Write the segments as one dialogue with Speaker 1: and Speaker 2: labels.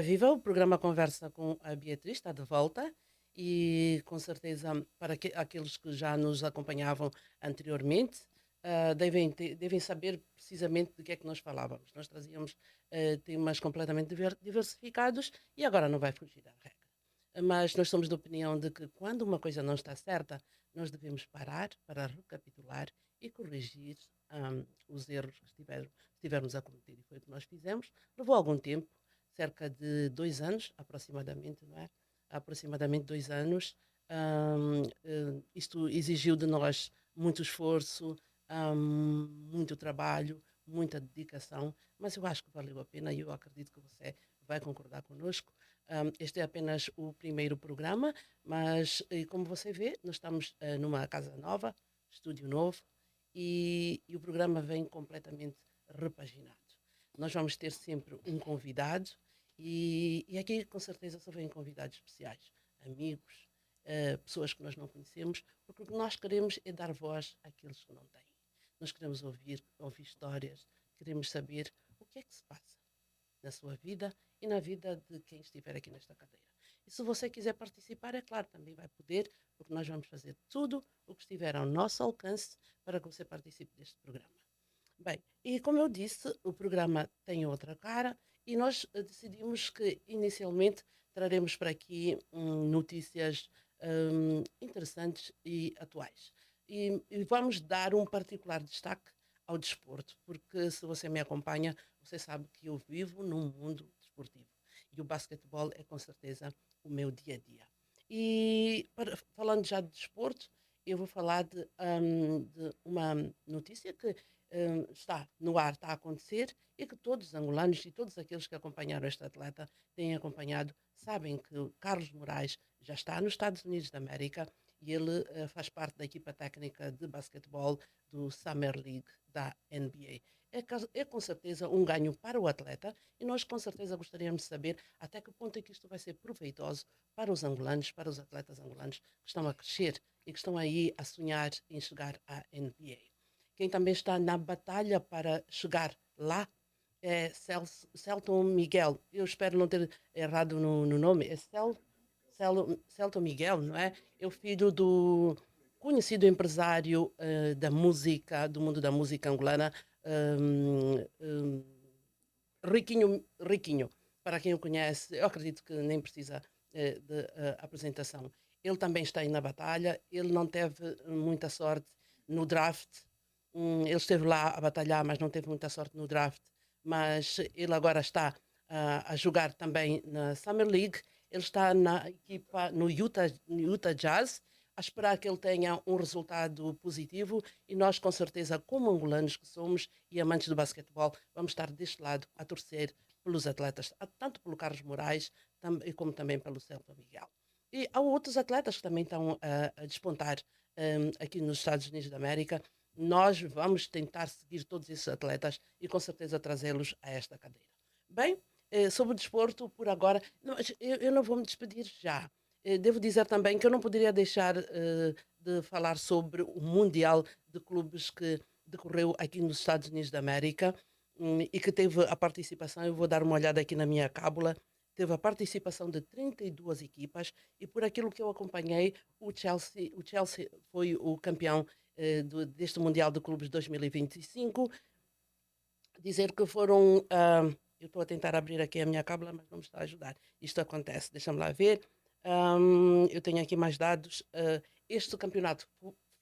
Speaker 1: Viva, o programa Conversa com a Beatriz está de volta e com certeza para aqueles que já nos acompanhavam anteriormente, devem saber precisamente de que é que nós falávamos. Nós trazíamos temas completamente diversificados e agora não vai fugir da regra. Mas nós somos da opinião de que quando uma coisa não está certa, nós devemos parar para recapitular e corrigir os erros que estivermos a cometer. E foi o que nós fizemos. Levou algum tempo, cerca de 2 anos, aproximadamente, não é? Há aproximadamente 2 anos. Isto exigiu de nós muito esforço, muito trabalho, muita dedicação, mas eu acho que valeu a pena e eu acredito que você vai concordar conosco. Este é apenas o primeiro programa, mas como você vê, nós estamos numa casa nova, estúdio novo, e o programa vem completamente repaginado. Nós vamos ter sempre um convidado e aqui com certeza só vêm convidados especiais, amigos, pessoas que nós não conhecemos, porque o que nós queremos é dar voz àqueles que não têm. Nós queremos ouvir histórias, queremos saber o que é que se passa na sua vida e na vida de quem estiver aqui nesta cadeira. E se você quiser participar, é claro, também vai poder, porque nós vamos fazer tudo o que estiver ao nosso alcance para que você participe deste programa. Bem, e como eu disse, o programa tem outra cara e nós decidimos que inicialmente traremos para aqui notícias interessantes e atuais. E vamos dar um particular destaque ao desporto, porque se você me acompanha, você sabe que eu vivo num mundo desportivo e o basquetebol é com certeza o meu dia a dia. E falando já de desporto, eu vou falar de uma notícia que está no ar, está a acontecer e que todos os angolanos e todos aqueles que acompanharam este atleta têm acompanhado, sabem que o Carlos Moraes já está nos Estados Unidos da América e ele faz parte da equipa técnica de basquetebol do Summer League da NBA. É com certeza um ganho para o atleta e nós com certeza gostaríamos de saber até que ponto é que isto vai ser proveitoso para os angolanos, para os atletas angolanos que estão a crescer e que estão aí a sonhar em chegar à NBA. Quem também está na batalha para chegar lá é Celton Miguel. Eu espero não ter errado no nome. É Celton Miguel, não é? É o filho do conhecido empresário da música, do mundo da música angolana, um, um, Riquinho. Para quem o conhece, eu acredito que nem precisa de apresentação. Ele também está aí na batalha. Ele não teve muita sorte no draft. Ele esteve lá a batalhar, mas não teve muita sorte no draft. Mas ele agora está a jogar também na Summer League. Ele está na equipa no Utah Jazz, a esperar que ele tenha um resultado positivo e nós, com certeza, como angolanos que somos e amantes do basquetebol, vamos estar deste lado a torcer pelos atletas, tanto pelo Carlos Moraes como também pelo Celto Miguel. E há outros atletas que também estão a despontar aqui nos Estados Unidos da América. Nós vamos tentar seguir todos esses atletas e com certeza trazê-los a esta cadeira. Bem, sobre o desporto, por agora, eu não vou me despedir já. Devo dizer também que eu não poderia deixar de falar sobre o Mundial de Clubes que decorreu aqui nos Estados Unidos da América e que teve a participação, eu vou dar uma olhada aqui na minha cábula, teve a participação de 32 equipas e por aquilo que eu acompanhei, o Chelsea foi o campeão deste Mundial de Clubes 2025. Dizer que foram... eu estou a tentar abrir aqui a minha cábula, mas não me está a ajudar. Isto acontece, deixa-me lá ver. Eu tenho aqui mais dados. Este campeonato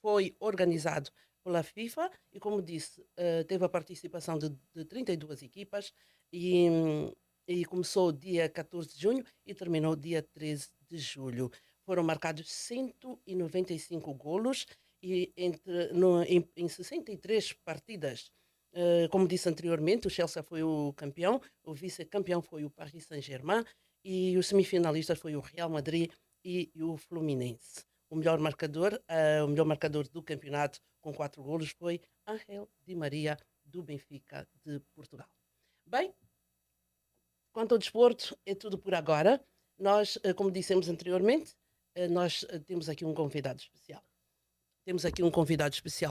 Speaker 1: foi organizado pela FIFA e, como disse, teve a participação de 32 equipas e começou dia 14 de junho e terminou dia 13 de julho. Foram marcados 195 golos e em 63 partidas. Como disse anteriormente, o Chelsea foi o campeão, o vice-campeão foi o Paris Saint-Germain e os semifinalistas foi o Real Madrid e o Fluminense. O melhor marcador do campeonato com 4 golos foi Ángel Di Maria, do Benfica de Portugal. Bem, quanto ao desporto, é tudo por agora. Nós, como dissemos anteriormente, nós temos aqui um convidado especial.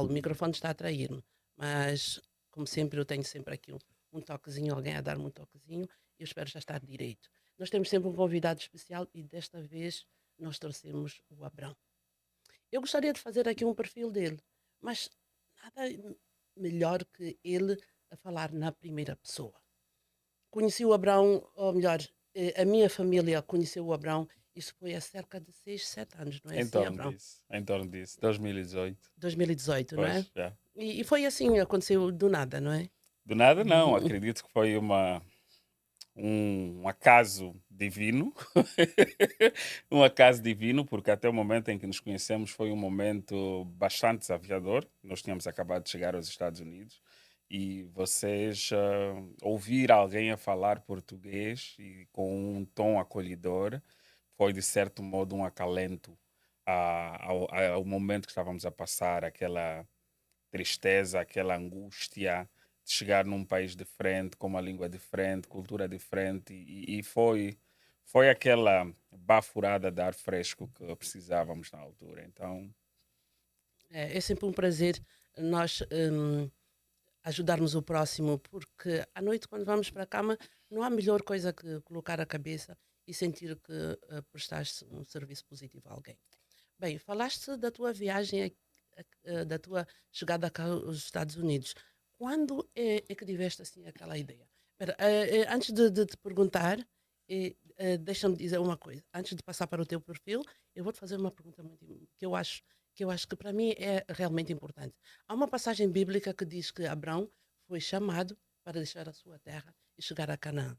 Speaker 1: O microfone está a trair-me, mas, como sempre, eu tenho sempre aqui um toquezinho, alguém a dar-me um toquezinho, eu espero já estar direito. nós temos sempre um convidado especial e desta vez nós trouxemos o Abrão. Eu gostaria de fazer aqui um perfil dele, mas nada melhor que ele a falar na primeira pessoa. Conheci o Abrão, ou melhor, a minha família conheceu o Abrão, isso foi há cerca de 6, 7 anos, não é
Speaker 2: Em
Speaker 1: assim,
Speaker 2: torno
Speaker 1: Abrão?
Speaker 2: disso, em torno disso. 2018.
Speaker 1: 2018, não é?
Speaker 2: Pois, já.
Speaker 1: E foi assim, aconteceu do nada, não é?
Speaker 2: Do nada, não.
Speaker 1: Uhum.
Speaker 2: Acredito que foi um acaso divino. Um acaso divino, porque até o momento em que nos conhecemos foi um momento bastante desafiador. Nós tínhamos acabado de chegar aos Estados Unidos e vocês ouvir alguém a falar português e com um tom acolhedor foi de certo modo um acalento ao momento que estávamos a passar, aquela tristeza, aquela angústia de chegar num país diferente, com uma língua diferente, cultura diferente, e foi aquela bafurada de ar fresco que precisávamos na altura. Então,
Speaker 1: É sempre um prazer nós ajudarmos o próximo, porque à noite, quando vamos para a cama, não há melhor coisa que colocar a cabeça e sentir que prestaste um serviço positivo a alguém. Bem, falaste da tua viagem, da tua chegada cá aos Estados Unidos. Quando é que tiveste assim aquela ideia? Espera, antes de te perguntar, deixa-me dizer uma coisa. Antes de passar para o teu perfil, eu vou-te fazer uma pergunta que eu acho que para mim é realmente importante. Há uma passagem bíblica que diz que Abraão foi chamado para deixar a sua terra e chegar a Canaã.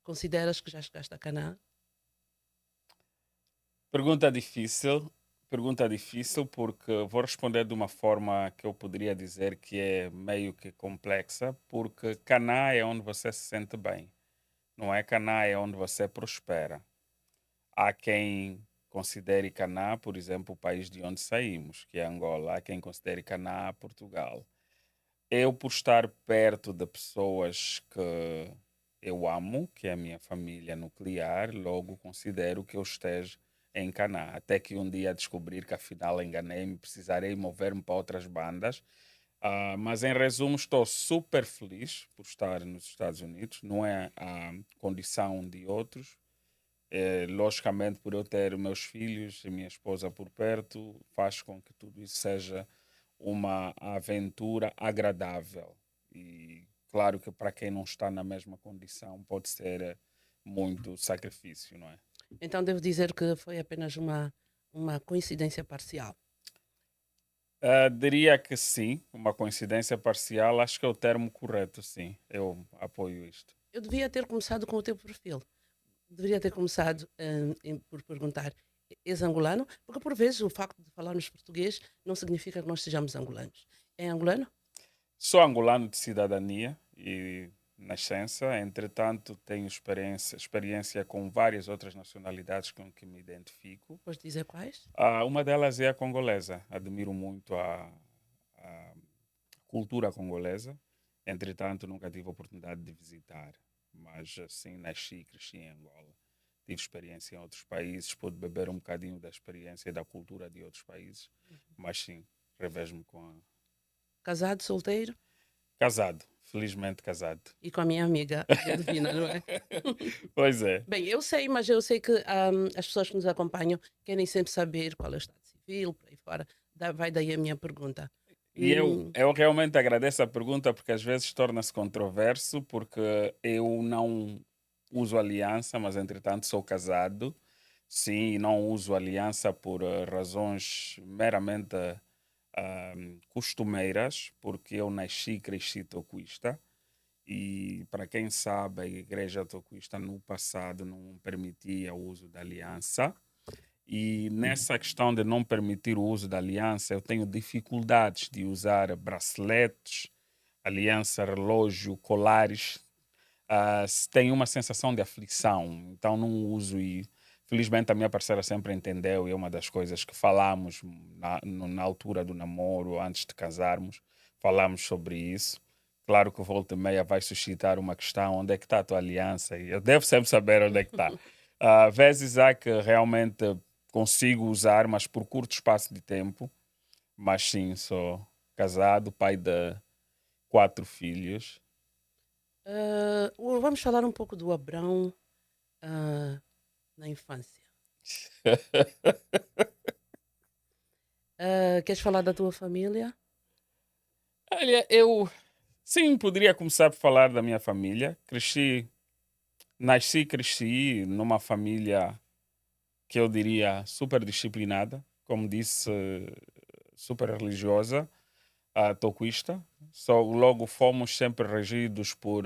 Speaker 1: Consideras que já chegaste a Canaã?
Speaker 2: pergunta difícil. Pergunta difícil porque vou responder de uma forma que eu poderia dizer que é meio que complexa, porque Caná é onde você se sente bem, não é? Caná é onde você prospera. Há quem considere Caná, por exemplo, o país de onde saímos, que é Angola. Há quem considere Caná Portugal. Eu, por estar perto de pessoas que eu amo, que é a minha família nuclear, logo considero que eu esteja em Caná. Até que um dia descobrir que afinal enganei-me, precisarei mover-me para outras bandas. Mas em resumo, estou super feliz por estar nos Estados Unidos. Não é a condição de outros, logicamente, por eu ter meus filhos e minha esposa por perto, faz com que tudo isso seja uma aventura agradável. E claro que para quem não está na mesma condição pode ser muito sacrifício, não é?
Speaker 1: Então devo dizer que foi apenas uma coincidência parcial.
Speaker 2: Diria que sim, uma coincidência parcial, acho que é o termo correto, sim. Eu apoio isto.
Speaker 1: Eu devia ter começado com o teu perfil. Deveria ter começado por perguntar: és angolano? Porque por vezes o facto de falarmos português não significa que nós sejamos angolanos. É angolano?
Speaker 2: Sou angolano de cidadania e nascença, entretanto tenho experiência com várias outras nacionalidades com que me identifico.
Speaker 1: Podes dizer quais?
Speaker 2: Uma delas é a congolesa. Admiro muito a cultura congolesa. Entretanto, nunca tive a oportunidade de visitar. Mas, assim, nasci e cresci em Angola. Tive experiência em outros países, pude beber um bocadinho da experiência e da cultura de outros países. Mas, sim, revejo-me com a...
Speaker 1: Casado, solteiro
Speaker 2: Casado, felizmente casado.
Speaker 1: e com a minha amiga Delvina, não é?
Speaker 2: Pois é.
Speaker 1: Bem, eu sei, mas eu sei que as pessoas que nos acompanham querem sempre saber qual é o estado civil, por aí fora. Vai daí a minha pergunta.
Speaker 2: E eu,
Speaker 1: Hum,
Speaker 2: eu realmente agradeço a pergunta porque às vezes torna-se controverso, porque eu não uso aliança, mas entretanto sou casado. Sim, e não uso aliança por razões meramente costumeiras, porque eu nasci e cresci tocuista. E para quem sabe, a igreja tocuista no passado não permitia o uso da aliança. E nessa questão de não permitir o uso da aliança, eu tenho dificuldades de usar braceletes, aliança, relógio, colares. Tenho uma sensação de aflição, então não uso e felizmente a minha parceira sempre entendeu e é uma das coisas que falamos na altura do namoro, antes de casarmos, falamos sobre isso. Claro que volta e meia vai suscitar uma questão, onde é que está a tua aliança? E eu devo sempre saber onde é que está. Vezes há que realmente consigo usar, mas por curto espaço de tempo. Mas sim, sou casado, pai de 4 filhos.
Speaker 1: vamos falar um pouco do Abrão. na infância? Queres falar da tua família?
Speaker 2: Olha, eu sim poderia começar por falar da minha família. Nasci e cresci numa família que eu diria super disciplinada, como disse, super religiosa, toquista. Só logo fomos sempre regidos por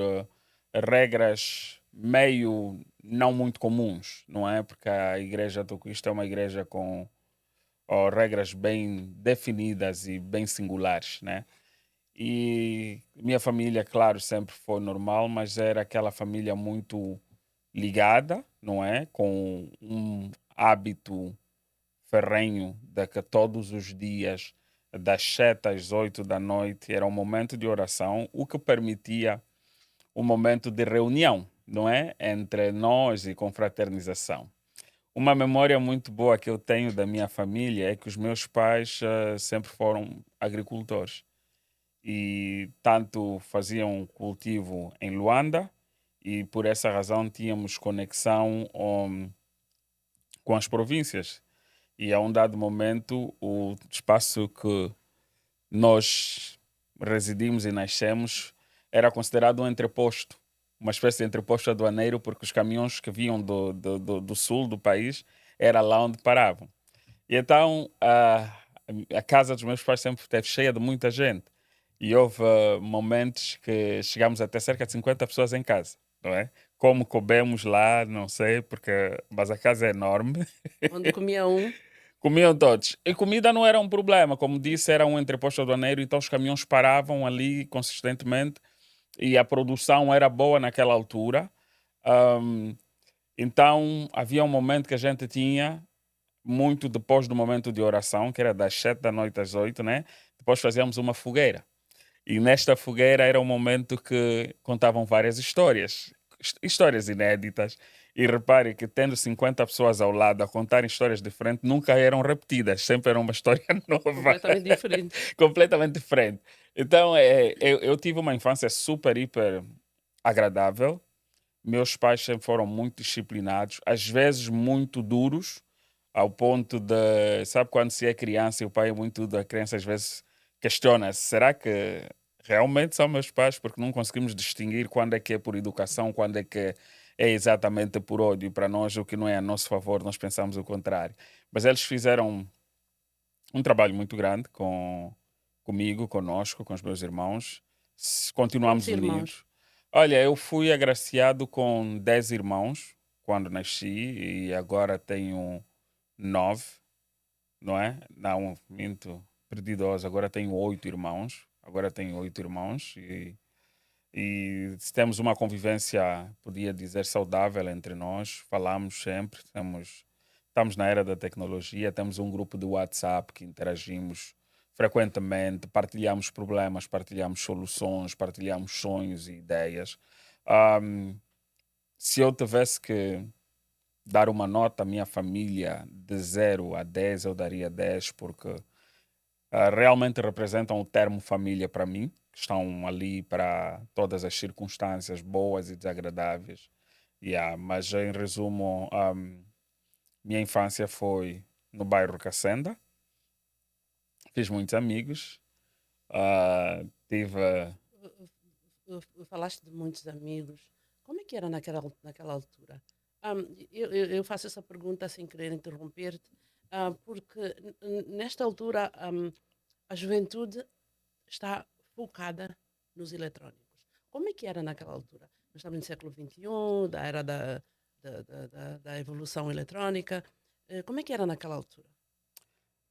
Speaker 2: regras meio não muito comuns, não é? Porque a igreja toquista é uma igreja com regras bem definidas e bem singulares, né? E minha família, claro, sempre foi normal, mas era aquela família muito ligada, não é? Com um hábito ferrenho de que todos os dias, das 7 às 8 da noite, era um momento de oração, o que permitia um momento de reunião, não é? Entre nós e confraternização. Uma memória muito boa que eu tenho da minha família é que os meus pais sempre foram agricultores e tanto faziam cultivo em Luanda e por essa razão tínhamos conexão com as províncias. E a um dado momento, o espaço que nós residimos e nascemos era considerado um entreposto, uma espécie de entreposto aduaneiro, porque os caminhões que vinham do sul do país era lá onde paravam. E então a casa dos meus pais sempre esteve cheia de muita gente. E houve momentos que chegámos até cerca de 50 pessoas em casa, não é? Como coubemos lá, não sei, porque, mas a casa é enorme.
Speaker 1: Onde comia um?
Speaker 2: Comiam todos. E comida não era um problema, como disse, era um entreposto aduaneiro, então os caminhões paravam ali consistentemente e a produção era boa naquela altura. Ahm, então havia um momento que a gente tinha, muito depois do momento de oração, que era das 7 da noite às 8, né? Depois fazíamos uma fogueira. E nesta fogueira era um momento que contavam várias histórias, histórias inéditas. E repare que tendo 50 pessoas ao lado a contar histórias diferentes, nunca eram repetidas, sempre era uma história nova,
Speaker 1: Completamente diferente.
Speaker 2: completamente diferente. Então, eu tive uma infância super, hiper agradável. Meus pais sempre foram muito disciplinados, às vezes muito duros, ao ponto de, sabe, quando se é criança e o pai é muito duro, a criança às vezes questiona-se, será que realmente são meus pais? Porque não conseguimos distinguir quando é que é por educação, quando é que é exatamente por ódio. Para nós, o que não é a nosso favor, nós pensamos o contrário. Mas eles fizeram um trabalho muito grande comigo, conosco, com os meus irmãos.
Speaker 1: Quantos
Speaker 2: Continuamos
Speaker 1: irmãos?
Speaker 2: unidos. Olha, eu fui agraciado com 10 irmãos quando nasci e agora tenho 9, não é? Não, minto, perdidoso. Agora tenho 8 irmãos. Agora tenho 8 irmãos e temos uma convivência, podia dizer, saudável entre nós. Falamos sempre, estamos na era da tecnologia, temos um grupo de WhatsApp que interagimos frequentemente, partilhamos problemas, partilhamos soluções, partilhamos sonhos e ideias. Ahm, Se eu tivesse que dar uma nota à minha família de 0 a 10, eu daria 10, porque realmente representam o termo família para mim, que estão ali para todas as circunstâncias boas e desagradáveis. Yeah, mas em resumo, minha infância foi no bairro Cacenda, fiz muitos amigos, tive.
Speaker 1: Falaste de muitos amigos. Como é que era naquela altura? Eu faço essa pergunta sem querer interromper-te, porque nesta altura a juventude está focada nos eletrónicos. Como é que era naquela altura? Nós estamos no século XXI, da era da evolução eletrónica. Como é que era naquela altura?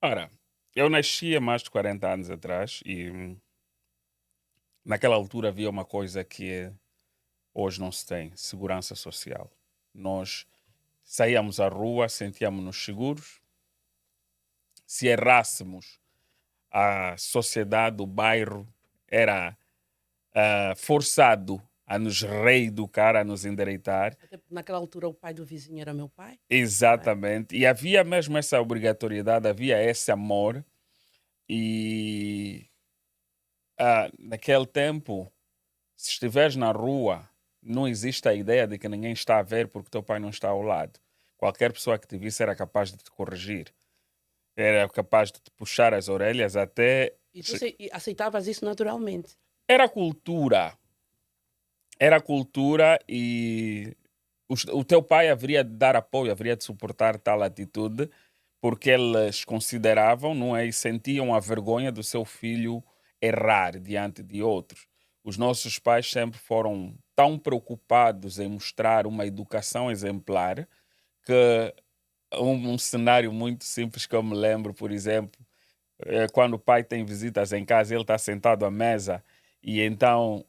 Speaker 2: Ora, eu nasci há mais de 40 anos atrás e naquela altura havia uma coisa que hoje não se tem: segurança social. Nós saíamos à rua, sentíamos-nos seguros. Se errássemos, a sociedade, o bairro, era forçado a nos reeducar, a nos endireitar.
Speaker 1: Até porque naquela altura o pai do vizinho era meu pai, não é?
Speaker 2: Exatamente. E havia mesmo essa obrigatoriedade, havia esse amor. E naquele tempo, se estiveres na rua não existe a ideia de que ninguém está a ver porque teu pai não está ao lado. Qualquer pessoa que te visse era capaz de te corrigir, era capaz de te puxar as orelhas até.
Speaker 1: E tu aceitavas isso naturalmente.
Speaker 2: Era cultura. Era cultura e o teu pai haveria de dar apoio, haveria de suportar tal atitude, porque eles consideravam, não é? E sentiam a vergonha do seu filho errar diante de outros. Os nossos pais sempre foram tão preocupados em mostrar uma educação exemplar que um cenário muito simples que eu me lembro, por exemplo, é quando o pai tem visitas em casa, ele está sentado à mesa e então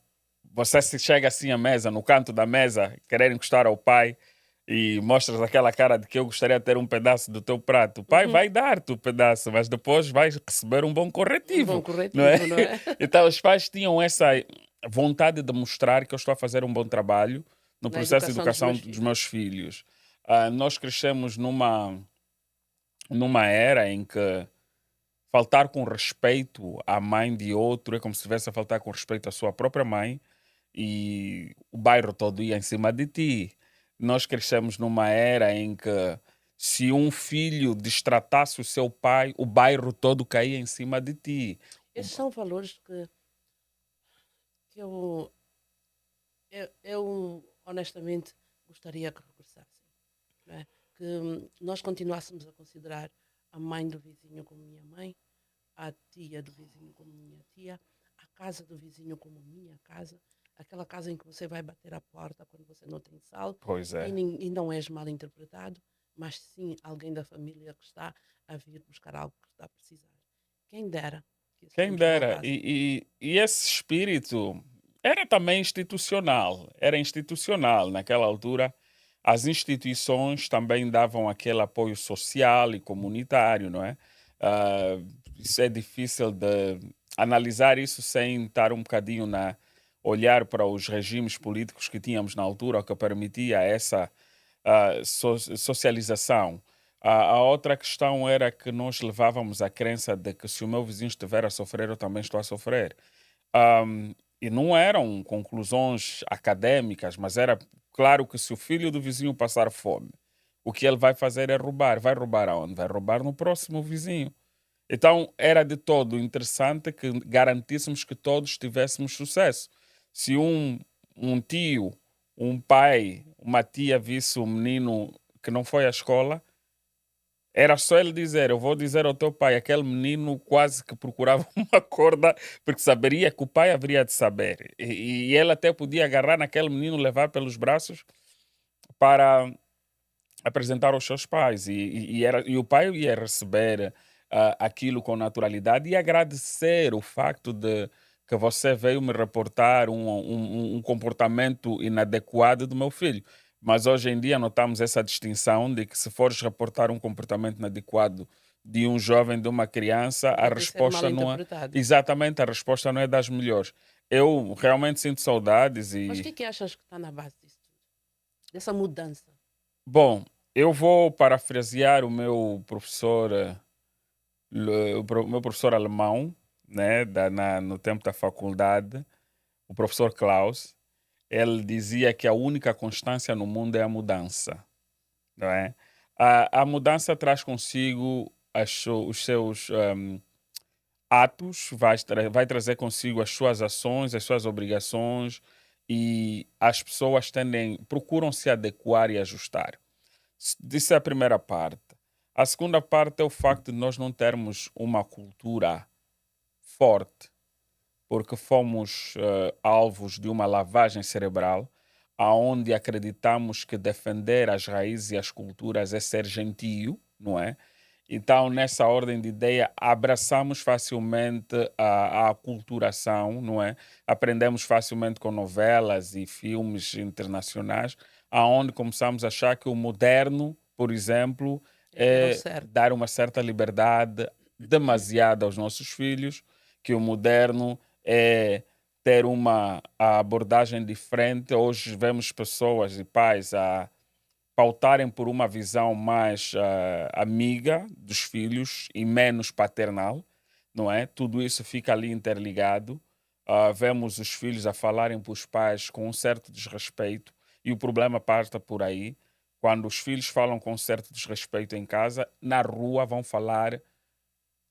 Speaker 2: você se chega assim à mesa, no canto da mesa, querer encostar ao pai e mostras aquela cara de que eu gostaria de ter um pedaço do teu prato. O pai
Speaker 1: Uhum.
Speaker 2: vai dar-te o pedaço, mas depois vais receber um bom
Speaker 1: Um bom
Speaker 2: corretivo, não é?
Speaker 1: corretivo, não é?
Speaker 2: Então os pais tinham essa vontade de mostrar que eu estou a fazer um bom trabalho no
Speaker 1: Na
Speaker 2: processo de
Speaker 1: educação dos
Speaker 2: educação
Speaker 1: meus
Speaker 2: dos
Speaker 1: filhos.
Speaker 2: meus filhos. Nós crescemos numa era em que faltar com respeito à mãe de outro é como se estivesse a faltar com respeito à sua própria mãe e o bairro todo ia em cima de ti. Nós crescemos numa era em que se um filho destratasse o seu pai, o bairro todo caía em cima de ti. O-
Speaker 1: Esses são valores que eu honestamente gostaria que regressassem. Não é? Que nós continuássemos a considerar a mãe do vizinho como minha mãe, a tia do vizinho como minha tia, a casa do vizinho como minha casa, aquela casa em que você vai bater a porta quando você não tem sal
Speaker 2: Pois
Speaker 1: e,
Speaker 2: é.
Speaker 1: e não és mal interpretado, mas sim alguém da família que está a vir buscar algo que está a precisar. Quem dera que esses
Speaker 2: Quem
Speaker 1: tempos
Speaker 2: dera.
Speaker 1: voltassem.
Speaker 2: E esse espírito era também institucional. Era institucional. Naquela altura, as instituições também davam aquele apoio social e comunitário, não é? Ah, isso é difícil de analisar isso sem estar um bocadinho na olhar para os regimes políticos que tínhamos na altura, que permitia essa socialização. A outra questão era que nós levávamos a crença de que se o meu vizinho estiver a sofrer, eu também estou a sofrer. E não eram conclusões acadêmicas, mas era claro que se o filho do vizinho passar fome, o que ele vai fazer é roubar. Vai roubar aonde? Vai roubar no próximo vizinho. Então era de todo interessante que garantíssemos que todos tivéssemos sucesso. Se um tio, um pai, uma tia visse um menino que não foi à escola, era só ele dizer: eu vou dizer ao teu pai. Aquele menino quase que procurava uma corda, porque saberia que o pai haveria de saber. E ele até podia agarrar naquele menino, levar pelos braços para apresentar aos seus pais. E o pai ia receber aquilo com naturalidade e agradecer o facto de que você veio me reportar um comportamento inadequado do meu filho. Mas hoje em dia notamos essa distinção de que se fores reportar um comportamento inadequado de um jovem, de uma criança, a
Speaker 1: Pode ser mal
Speaker 2: resposta não é
Speaker 1: interpretado.
Speaker 2: exatamente, a resposta não é das melhores. Eu realmente sinto saudades
Speaker 1: Mas o
Speaker 2: e
Speaker 1: que achas que está na base disso tudo? Dessa mudança?
Speaker 2: bom, eu vou parafrasear o meu professor, o meu professor alemão, né, no tempo da faculdade, o professor Klaus. Ele dizia que a única constância no mundo é a mudança, não é? A mudança traz consigo os seus atos, vai trazer consigo as suas ações, as suas obrigações e as pessoas procuram se adequar e ajustar. Isso é a primeira parte. A segunda parte é o facto de nós não termos uma cultura forte, porque fomos alvos de uma lavagem cerebral, aonde acreditamos que defender as raízes e as culturas é ser gentio, não é? Então, nessa ordem de ideia, abraçamos facilmente a aculturação, não é? Aprendemos facilmente com novelas e filmes internacionais, aonde começamos a achar que o moderno, por exemplo,
Speaker 1: É que era o
Speaker 2: é
Speaker 1: certo.
Speaker 2: dar uma certa liberdade demasiada aos nossos filhos, que o moderno é ter uma abordagem diferente. Hoje vemos pessoas e pais a pautarem por uma visão mais amiga dos filhos e menos paternal, não é? Tudo isso fica ali interligado. vemos os filhos a falarem para os pais com um certo desrespeito, e o problema parte por aí. Quando os filhos falam com um certo desrespeito em casa, na rua vão falar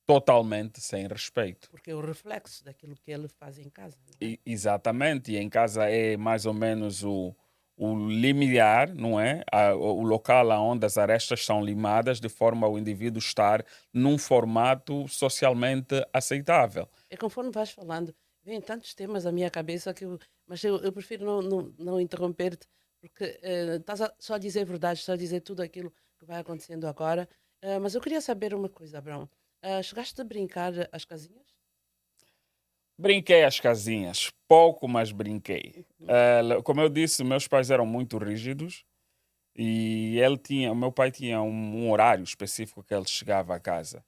Speaker 2: totalmente sem respeito.
Speaker 1: Porque é o reflexo daquilo que ele faz em casa, não é?
Speaker 2: Exatamente, e em casa é mais ou menos o limiar, não é? O local onde as arestas são limadas de forma ao indivíduo estar num formato socialmente aceitável.
Speaker 1: É conforme vais falando, vêm tantos temas à minha cabeça mas eu prefiro não interromper-te, porque estás só a dizer verdade, só a dizer tudo aquilo que vai acontecendo agora. Mas eu queria saber uma coisa, Abrão. Chegaste a brincar às casinhas?
Speaker 2: Brinquei às casinhas, pouco, mas brinquei.
Speaker 1: Uhum.
Speaker 2: Como eu disse, meus pais eram muito rígidos e o meu pai tinha um horário específico que ele chegava a casa.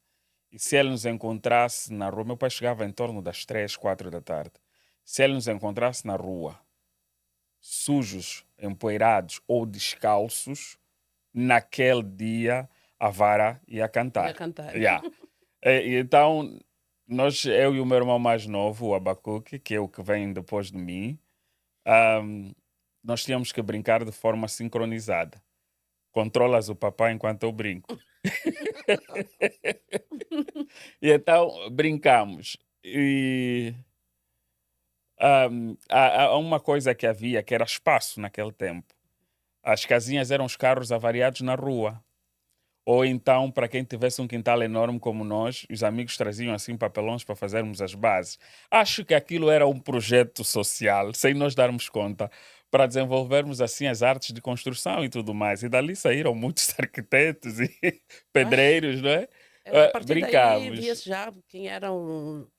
Speaker 2: E se ele nos encontrasse na rua, meu pai chegava em torno das 3, 4 da tarde. Se ele nos encontrasse na rua, sujos, empoeirados ou descalços, naquele dia a vara ia
Speaker 1: Ia
Speaker 2: cantar.
Speaker 1: cantar.
Speaker 2: Yeah. E então, eu e o meu irmão mais novo, o Abacuque, que é o que vem depois de mim, ahm, nós tínhamos que brincar de forma sincronizada. Controlas o papai enquanto eu brinco. E então brincamos. E há uma coisa que havia que era espaço naquele tempo. As casinhas eram os carros avariados na rua. Ou então, para quem tivesse um quintal enorme como nós, os amigos traziam assim papelões para fazermos as bases. Acho que aquilo era um projeto social, sem nós darmos conta, para desenvolvermos assim as artes de construção e tudo mais. E dali saíram muitos arquitetos e
Speaker 1: Pois,
Speaker 2: pedreiros, não é?
Speaker 1: a partir daí
Speaker 2: Brincámos.
Speaker 1: via-se já quem eram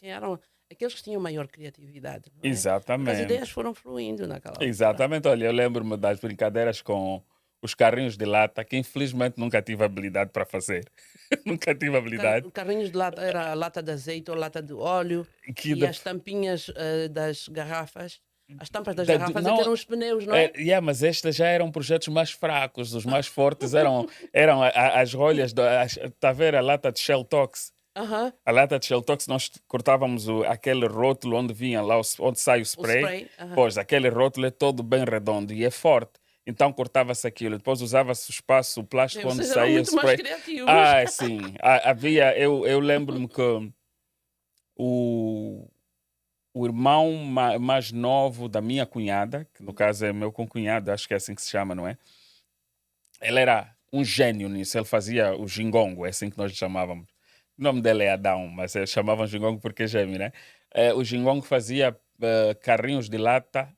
Speaker 1: aqueles que tinham maior criatividade, não é? Porque as ideias
Speaker 2: Exatamente.
Speaker 1: foram fluindo naquela altura.
Speaker 2: Exatamente. Olha, eu lembro-me das brincadeiras com os carrinhos de lata, que infelizmente nunca tive habilidade para fazer. Nunca tive habilidade.
Speaker 1: Carrinhos de lata, era a lata de azeite ou lata de óleo,
Speaker 2: Que
Speaker 1: e
Speaker 2: de-
Speaker 1: as tampinhas das garrafas, as tampas das garrafas é que
Speaker 2: não,
Speaker 1: eram os pneus, não é?
Speaker 2: mas estes já eram projetos mais fracos. Os mais fortes eram as rolhas, está a ver a lata de Shell Tox?
Speaker 1: Aham,
Speaker 2: A lata de Shell Tox, nós cortávamos aquele rótulo onde vinha lá, onde sai o
Speaker 1: o
Speaker 2: spray.
Speaker 1: spray, aham.
Speaker 2: Pois, aquele rótulo é todo bem redondo e é forte. Então cortava-se aquilo. Depois usava-se o espaço, o plástico onde
Speaker 1: Vocês eram
Speaker 2: saía o
Speaker 1: muito mais
Speaker 2: spray.
Speaker 1: criativos.
Speaker 2: Sim. Eu lembro-me que o, o irmão mais novo da minha cunhada, que no caso é meu concunhado, acho que é assim que se chama, não é? Ele era um gênio nisso. Ele fazia o gingongo, é assim que nós lhe chamávamos. O nome dele é Adão, mas chamavam gingongo porque é gêmeo, né? O gingongo fazia carrinhos de lata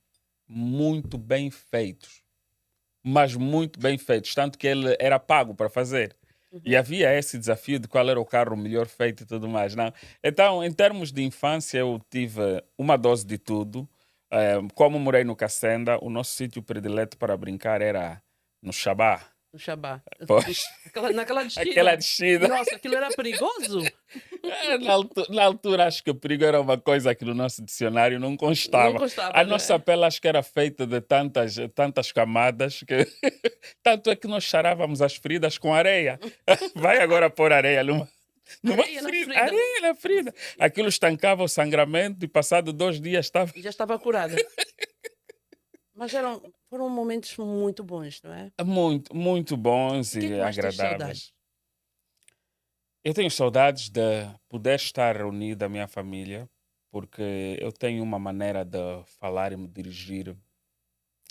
Speaker 2: muito bem feitos, mas muito bem feitos, tanto que ele era pago para fazer. E
Speaker 1: Uhum.
Speaker 2: havia esse desafio de qual era o carro melhor feito e tudo mais, não? Então, em termos de infância, eu tive uma dose de tudo. Como morei no Cacenda, o nosso sítio predileto para brincar era no Xabá.
Speaker 1: No Shabá.
Speaker 2: Pois,
Speaker 1: Naquela
Speaker 2: aquela
Speaker 1: descida.
Speaker 2: descida.
Speaker 1: Nossa, aquilo era perigoso.
Speaker 2: Na altura, acho que o perigo era uma coisa que no nosso dicionário não
Speaker 1: Não
Speaker 2: constava. A
Speaker 1: gostava, não
Speaker 2: nossa
Speaker 1: é?
Speaker 2: pele acho que era feita de tantas camadas que tanto é que nós charávamos as feridas com areia. Vai agora pôr areia numa
Speaker 1: Areia na
Speaker 2: ferida,
Speaker 1: ferida.
Speaker 2: areia na ferida. Aquilo estancava o sangramento e passado 2 dias estava
Speaker 1: E já estava curada. Mas foram momentos muito bons, não é?
Speaker 2: muito, muito bons
Speaker 1: E o que é
Speaker 2: e
Speaker 1: que mais tens saudades?
Speaker 2: agradáveis. Eu tenho saudades de poder estar reunido a minha família, porque eu tenho uma maneira de falar e me dirigir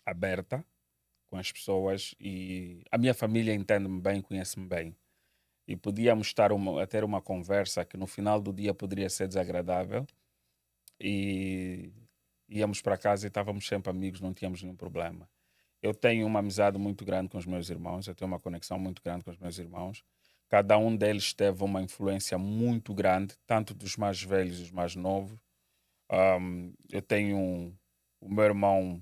Speaker 2: aberta com as pessoas e a minha família entende-me bem, conhece-me bem. E podíamos estar a ter uma conversa que no final do dia poderia ser desagradável e íamos para casa e estávamos sempre amigos, não tínhamos nenhum problema. Eu tenho uma amizade muito grande com os meus irmãos, eu tenho uma conexão muito grande com os meus irmãos. Cada um deles teve uma influência muito grande, tanto dos mais velhos e dos mais novos. Eu tenho o meu irmão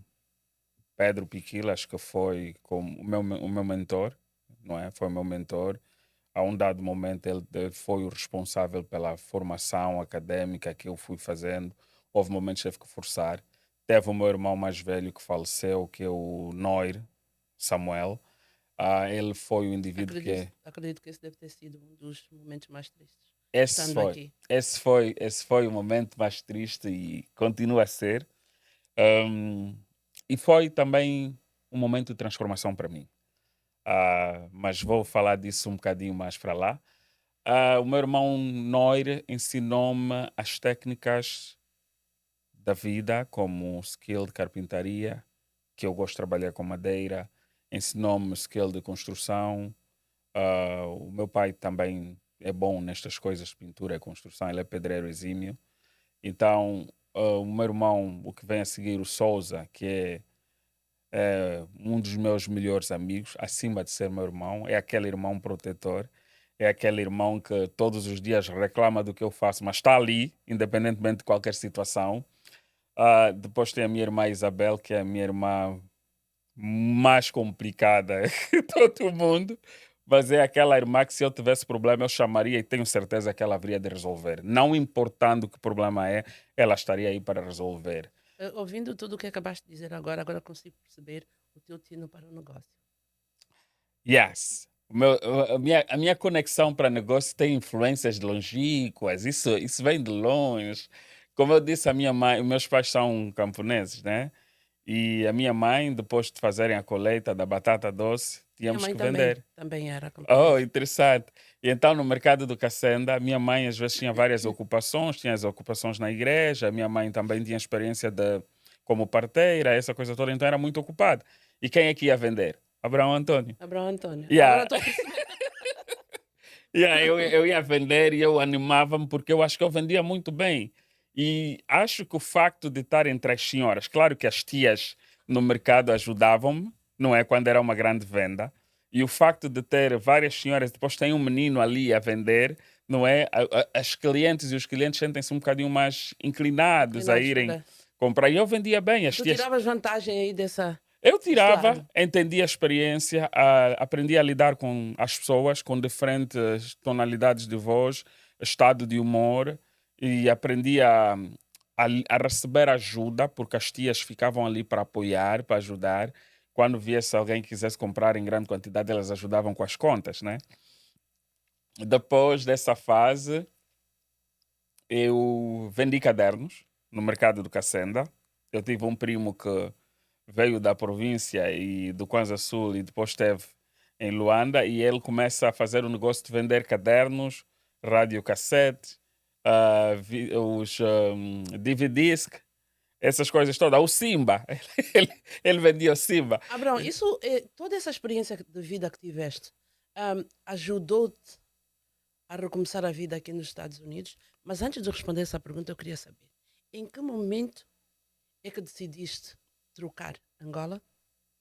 Speaker 2: Pedro Piquilas, que foi como o meu mentor, não é? Foi o meu mentor. A um dado momento ele foi o responsável pela formação académica que eu fui fazendo. Houve momentos que teve que forçar. Teve o meu irmão mais velho que faleceu, que é o Noir Samuel. Ele foi o indivíduo que
Speaker 1: Acredito que esse deve ter sido um dos momentos mais tristes.
Speaker 2: Esse
Speaker 1: estando
Speaker 2: foi.
Speaker 1: aqui?
Speaker 2: Esse foi o momento mais triste e continua a ser. Hum, e foi também um momento de transformação para mim. Mas vou falar disso um bocadinho mais para lá. O meu irmão Noir ensinou-me as técnicas da vida, como o skill de carpintaria, que eu gosto de trabalhar com madeira, ensinou-me skill de construção. O meu pai também é bom nestas coisas de pintura e construção, ele é pedreiro exímio. Então, o meu irmão, o que vem a seguir, o Souza, que é um dos meus melhores amigos, acima de ser meu irmão, é aquele irmão protetor, é aquele irmão que todos os dias reclama do que eu faço, mas está ali, independentemente de qualquer situação. Depois tem a minha irmã Isabel, que é a minha irmã mais complicada que todo mundo, mas é aquela irmã que se eu tivesse problema eu chamaria e tenho certeza que ela haveria de resolver. Não importando que problema é, ela estaria aí para resolver.
Speaker 1: Ouvindo tudo o que acabaste de dizer agora consigo perceber o teu tino para o negócio.
Speaker 2: Yes. A minha conexão para negócio tem influências longínquas, isso vem de longe. Como eu disse, a minha mãe, meus pais são camponeses, né? E a minha mãe, depois de fazerem a colheita da batata doce,
Speaker 1: Minha
Speaker 2: tínhamos
Speaker 1: mãe
Speaker 2: que
Speaker 1: também,
Speaker 2: vender.
Speaker 1: também era
Speaker 2: Oh,
Speaker 1: camponesa.
Speaker 2: interessante. E então, no mercado do Cacenda, a minha mãe às vezes tinha várias ocupações, tinha as ocupações na igreja, a minha mãe também tinha experiência como parteira, essa coisa toda, então era muito ocupada. E quem é que ia vender? Abraão Antônio.
Speaker 1: Abraão Antônio. Agora
Speaker 2: Yeah.
Speaker 1: estou a perceber.
Speaker 2: Yeah, eu ia vender e eu animava-me porque eu acho que eu vendia muito bem. E acho que o facto de estar entre as senhoras, claro que as tias no mercado ajudavam-me, não é? Quando era uma grande venda. E o facto de ter várias senhoras, depois tem um menino ali a vender, não é? As clientes e os clientes sentem-se um bocadinho mais inclinados a
Speaker 1: Inclinados
Speaker 2: irem
Speaker 1: para.
Speaker 2: comprar. E eu vendia bem,
Speaker 1: E
Speaker 2: as
Speaker 1: tu
Speaker 2: tias.
Speaker 1: tiravas vantagem aí
Speaker 2: Eu
Speaker 1: deste
Speaker 2: tirava,
Speaker 1: lado.
Speaker 2: entendia a experiência, aprendi a lidar com as pessoas com diferentes tonalidades de voz, estado de humor e aprendi a receber ajuda, porque as tias ficavam ali para apoiar, para ajudar. Quando viesse alguém que quisesse comprar em grande quantidade, elas ajudavam com as contas, né? Depois dessa fase, eu vendi cadernos no mercado do Cacenda. Eu tive um primo que veio da província e do Kwanza Sul e depois esteve em Luanda e ele começa a fazer o negócio de vender cadernos, radiocassete, os DVDs, essas coisas todas. O Simba, ele vendia o Simba.
Speaker 1: Abraão, toda essa experiência de vida que tiveste, ajudou-te a recomeçar a vida aqui nos Estados Unidos? Mas antes de responder essa pergunta, eu queria saber, em que momento é que decidiste trocar Angola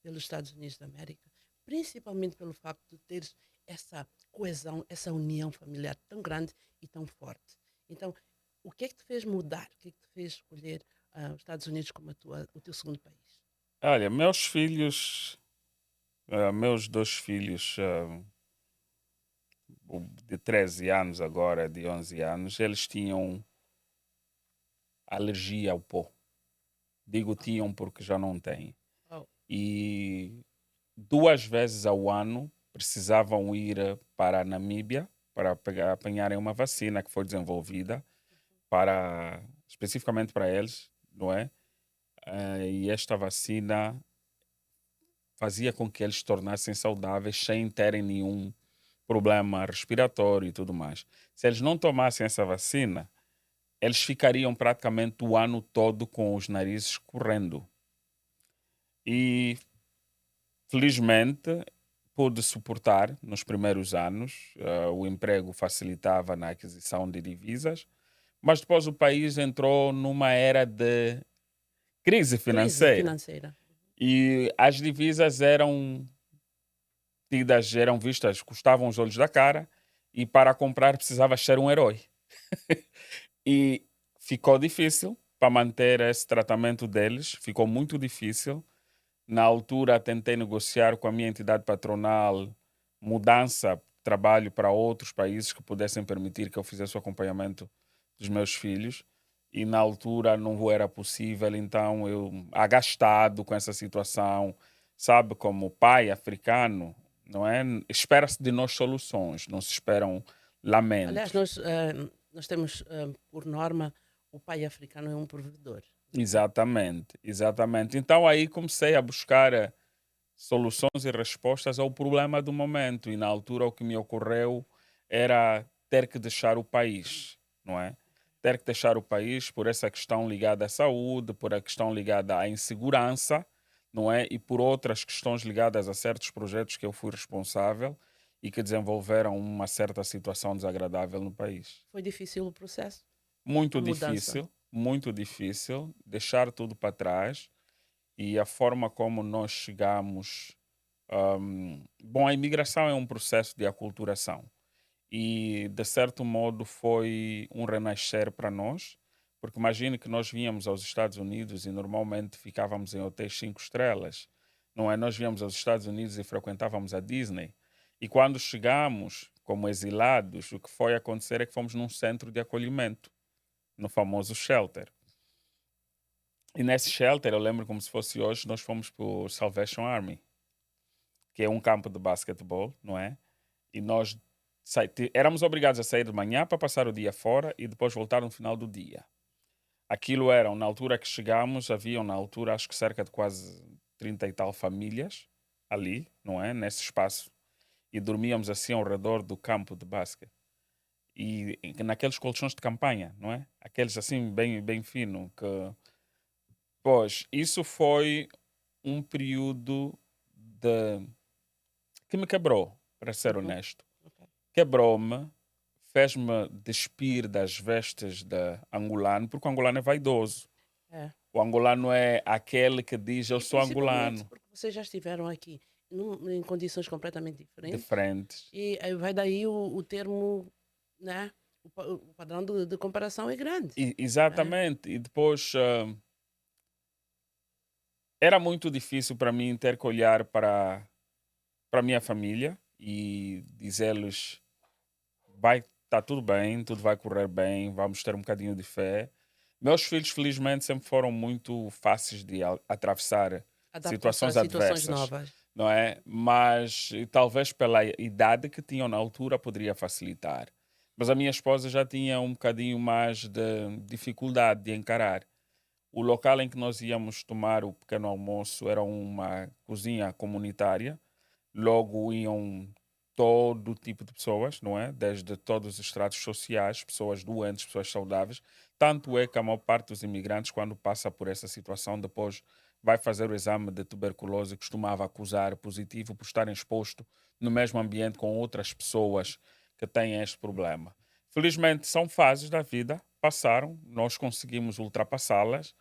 Speaker 1: pelos Estados Unidos da América? Principalmente pelo facto de teres essa coesão, essa união familiar tão grande e tão forte. Então, o que é que te fez mudar? O que é que te fez escolher os Estados Unidos como o teu segundo país?
Speaker 2: Olha, meus filhos, meus dois filhos, o de 13 anos agora, de 11 anos, eles tinham alergia ao pó. Digo
Speaker 1: Oh,
Speaker 2: tinham porque já não têm.
Speaker 1: oh,
Speaker 2: E 2 vezes ao ano precisavam ir para a Namíbia para apanharem uma vacina que foi desenvolvida especificamente para eles, não é? E esta vacina fazia com que eles se tornassem saudáveis sem terem nenhum problema respiratório e tudo mais. Se eles não tomassem essa vacina, eles ficariam praticamente o ano todo com os narizes correndo. E felizmente pude suportar nos primeiros anos. O emprego facilitava na aquisição de divisas, mas depois o país entrou numa era de crise
Speaker 1: crise
Speaker 2: financeira
Speaker 1: financeira.
Speaker 2: e as divisas eram vistas, custavam os olhos da cara e para comprar precisava ser um herói. E ficou difícil para manter esse tratamento deles, ficou muito difícil. Na altura, tentei negociar com a minha entidade patronal mudança de trabalho para outros países que pudessem permitir que eu fizesse o acompanhamento dos meus filhos. E na altura não era possível, então eu, agastado com essa situação, sabe, como pai africano, não é? Espera-se de nós soluções, não se esperam
Speaker 1: Aliás,
Speaker 2: Lamento.
Speaker 1: nós temos, por norma, o pai africano é um provedor.
Speaker 2: Exatamente, exatamente. Então aí comecei a buscar soluções e respostas ao problema do momento. E na altura o que me ocorreu era ter que deixar o país, não é? Ter que deixar o país por essa questão ligada à saúde, por a questão ligada à insegurança, não é? E por outras questões ligadas a certos projetos que eu fui responsável e que desenvolveram uma certa situação desagradável no país.
Speaker 1: Foi difícil o processo,
Speaker 2: Muito
Speaker 1: a mudança.
Speaker 2: muito difícil, deixar tudo para trás e a forma como nós chegamos. Bom, a imigração é um processo de aculturação e, de certo modo, foi um renascer para nós, porque imagine que nós vínhamos aos Estados Unidos e normalmente ficávamos em hotéis 5 estrelas, não é? Nós víamos aos Estados Unidos e frequentávamos a Disney. E quando chegamos como exilados, o que foi acontecer é que fomos num centro de acolhimento, no famoso shelter. E nesse shelter, eu lembro como se fosse hoje, nós fomos para o Salvation Army, que é um campo de basquetebol, não é? E nós éramos obrigados a sair de manhã para passar o dia fora e depois voltar no final do dia. Aquilo eram, na altura que chegámos, haviam na altura acho que cerca de quase 30 e tal famílias ali, não é? Nesse espaço. E dormíamos assim ao redor do campo de basquete. E naqueles colchões de campanha, não é? Aqueles assim bem, bem fino. Pois, isso foi um período de que me quebrou, para ser
Speaker 1: Uhum,
Speaker 2: honesto.
Speaker 1: ok.
Speaker 2: Quebrou-me, fez-me despir das vestes de angolano, porque o angolano é vaidoso.
Speaker 1: É.
Speaker 2: O angolano é aquele que diz eu
Speaker 1: E
Speaker 2: sou
Speaker 1: principalmente
Speaker 2: angolano,
Speaker 1: porque vocês já estiveram aqui em condições completamente
Speaker 2: de
Speaker 1: diferentes,
Speaker 2: frente.
Speaker 1: e vai daí o termo, né? O padrão de comparação é grande. Né?
Speaker 2: Exatamente. E depois era muito difícil para mim ter que olhar para a minha família e dizer-lhes vai estar tudo bem, tudo vai correr bem, vamos ter um bocadinho de fé. Meus filhos, felizmente, sempre foram muito fáceis de atravessar
Speaker 1: Adaptar-se a
Speaker 2: situações
Speaker 1: situações
Speaker 2: adversas,
Speaker 1: novas.
Speaker 2: não é? Mas talvez pela idade que tinham na altura poderia facilitar. Mas a minha esposa já tinha um bocadinho mais de dificuldade de encarar. O local em que nós íamos tomar o pequeno almoço era uma cozinha comunitária. Logo iam todo tipo de pessoas, não é? Desde todos os estratos sociais, pessoas doentes, pessoas saudáveis. Tanto é que a maior parte dos imigrantes, quando passa por essa situação, depois vai fazer o exame de tuberculose, costumava acusar positivo por estar exposto no mesmo ambiente com outras pessoas que têm este problema. Felizmente, são fases da vida, passaram, nós conseguimos ultrapassá-las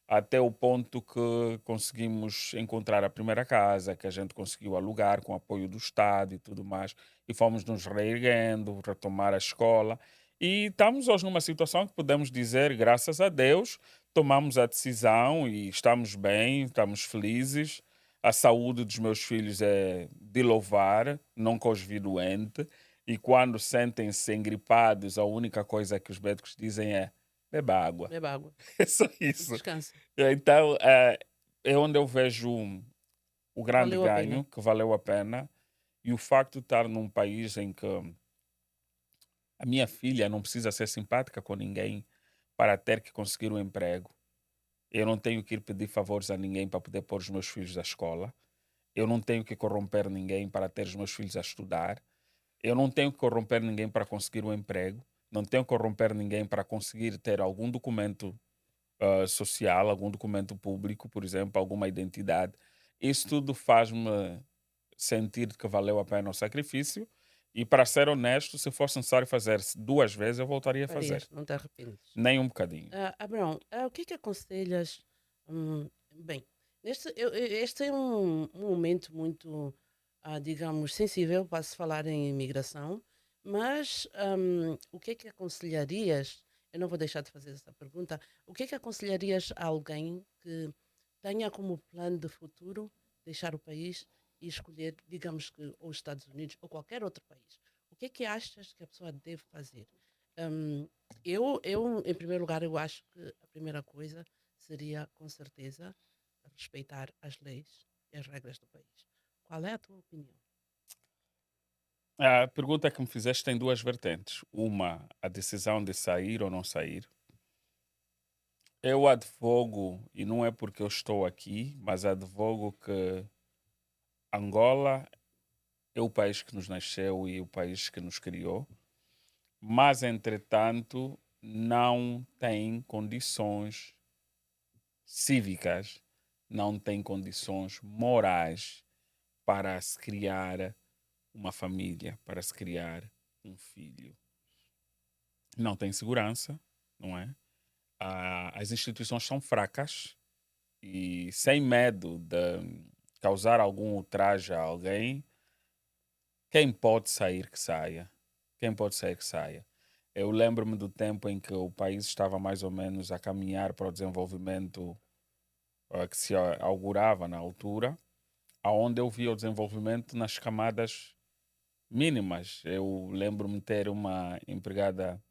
Speaker 2: até o ponto que conseguimos encontrar a primeira casa, que a gente conseguiu alugar com apoio do Estado e tudo mais, e fomos nos reerguendo, retomar a escola. E estamos hoje numa situação que podemos dizer, graças a Deus, tomamos a decisão e estamos bem, estamos felizes. A saúde dos meus filhos é de louvar, nunca os vi doente. E quando sentem-se engripados, a única coisa que os médicos dizem é: beba água.
Speaker 1: Beba água
Speaker 2: É só
Speaker 1: e
Speaker 2: isso.
Speaker 1: descansa.
Speaker 2: Então, é onde eu vejo o grande
Speaker 1: Valeu a pena.
Speaker 2: ganho, que valeu a pena, e o facto de estar num país em que a minha filha não precisa ser simpática com ninguém para ter que conseguir um emprego. Eu não tenho que ir pedir favores a ninguém para poder pôr os meus filhos à escola. Eu não tenho que corromper ninguém para ter os meus filhos a estudar. Eu não tenho que corromper ninguém para conseguir um emprego. Não tenho que corromper ninguém para conseguir ter algum documento social, algum documento público, por exemplo, alguma identidade. Isso tudo faz-me sentir que valeu a pena o sacrifício. E para ser honesto, se fosse necessário fazer 2 vezes, eu voltaria a fazer.
Speaker 1: Farias, não te arrependes.
Speaker 2: Nem um bocadinho.
Speaker 1: Abraão, o que é que aconselhas? Bem, este é um momento muito, digamos, sensível para se falar em imigração, mas o que é que aconselharias? Eu não vou deixar de fazer essa pergunta. O que é que aconselharias a alguém que tenha como plano de futuro deixar o país e escolher, digamos que, ou os Estados Unidos ou qualquer outro país? O que é que achas que a pessoa deve fazer? Hum, em primeiro lugar, eu acho que a primeira coisa seria, com certeza, respeitar as leis e as regras do país. Qual é a tua opinião?
Speaker 2: A pergunta que me fizeste tem duas vertentes. Uma, a decisão de sair ou não sair. Eu advogo, e não é porque eu estou aqui, mas advogo que Angola é o país que nos nasceu e o país que nos criou, mas, entretanto, não tem condições cívicas, não tem condições morais para se criar uma família, para se criar um filho. Não tem segurança, não é? As instituições são fracas e, sem medo de causar algum ultraje a alguém, quem pode sair que saia. Quem pode sair que saia. Eu lembro-me do tempo em que o país estava mais ou menos a caminhar para o desenvolvimento que se augurava na altura, aonde eu via o desenvolvimento nas camadas mínimas. Eu lembro-me de ter uma empregada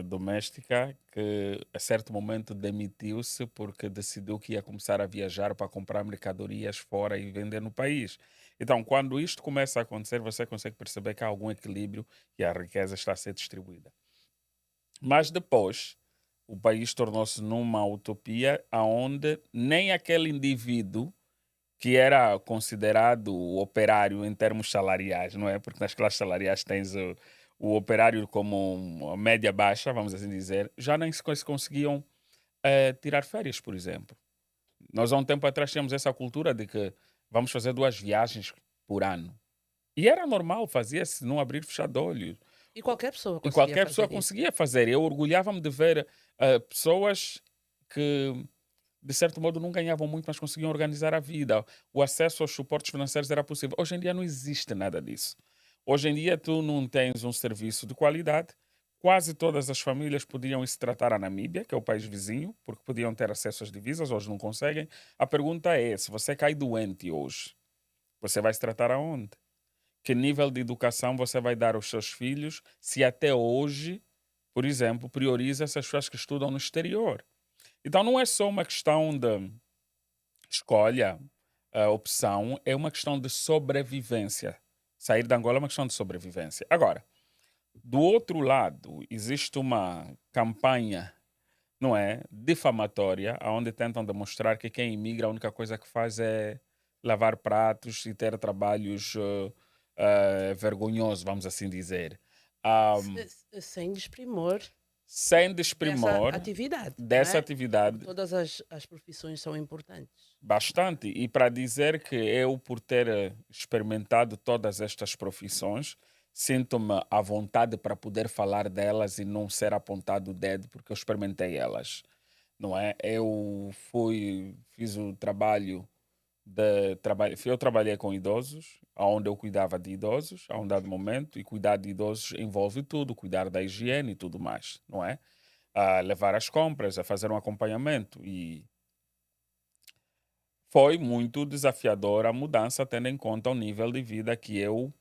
Speaker 2: doméstica que a certo momento demitiu-se porque decidiu que ia começar a viajar para comprar mercadorias fora e vender no país. Então, quando isto começa a acontecer, você consegue perceber que há algum equilíbrio e a riqueza está a ser distribuída. Mas depois, o país tornou-se numa utopia onde nem aquele indivíduo que era considerado operário em termos salariais, não é? Porque nas classes salariais tens o operário como uma média baixa, vamos assim dizer, já nem se conseguiam tirar férias, por exemplo. Nós há um tempo atrás tínhamos essa cultura de que vamos fazer 2 viagens por ano. E era normal, fazia-se num abrir e fechar de olhos.
Speaker 1: E qualquer pessoa
Speaker 2: E
Speaker 1: conseguia
Speaker 2: qualquer pessoa
Speaker 1: fazer isso.
Speaker 2: conseguia fazer. Eu orgulhava-me de ver pessoas que, de certo modo, não ganhavam muito, mas conseguiam organizar a vida. O acesso aos suportes financeiros era possível. Hoje em dia não existe nada disso. Hoje em dia tu não tens um serviço de qualidade. Quase todas as famílias podiam ir se tratar à Namíbia, que é o país vizinho, porque podiam ter acesso às divisas, hoje não conseguem. A pergunta é, se você cai doente hoje, você vai se tratar aonde? Que nível de educação você vai dar aos seus filhos se até hoje, por exemplo, prioriza essas pessoas que estudam no exterior? Então não é só uma questão de escolha, opção, é uma questão de sobrevivência. Sair de Angola é uma questão de sobrevivência. Agora, do outro lado, existe uma campanha, não é, difamatória, onde tentam demonstrar que quem imigra a única coisa que faz é lavar pratos e ter trabalhos vergonhosos, vamos assim dizer. Ahm,
Speaker 1: Sem desprimor
Speaker 2: Sem
Speaker 1: dessa
Speaker 2: desprimor
Speaker 1: atividade, não
Speaker 2: dessa
Speaker 1: é? Porque
Speaker 2: atividade.
Speaker 1: todas as profissões são importantes.
Speaker 2: Bastante. E para dizer que eu, por ter experimentado todas estas profissões, sinto-me à vontade para poder falar delas e não ser apontado o dedo, porque eu experimentei elas. Não é? Fiz o trabalho eu trabalhei com idosos, onde eu cuidava de idosos a um dado momento, e cuidar de idosos envolve tudo, cuidar da higiene e tudo mais, não é? A levar as compras, a fazer um acompanhamento. E foi muito desafiador a mudança, tendo em conta o nível de vida que eu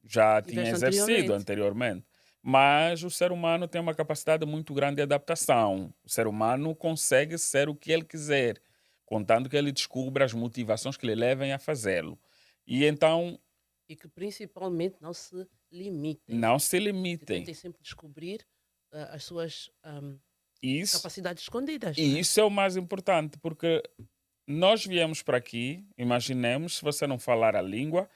Speaker 2: já tinha
Speaker 1: Tiveste
Speaker 2: exercido
Speaker 1: anteriormente.
Speaker 2: anteriormente. Mas o ser humano tem uma capacidade muito grande de adaptação. O ser humano consegue ser o que ele quiser, contando que ele descubra as motivações que lhe levem a fazê-lo. E então,
Speaker 1: E que principalmente não se limitem.
Speaker 2: não se
Speaker 1: Que
Speaker 2: limitem.
Speaker 1: tentem sempre descobrir as suas
Speaker 2: Isso,
Speaker 1: capacidades escondidas, não
Speaker 2: e
Speaker 1: é?
Speaker 2: isso é o mais importante, porque nós viemos para aqui, imaginemos, se você não falar a língua,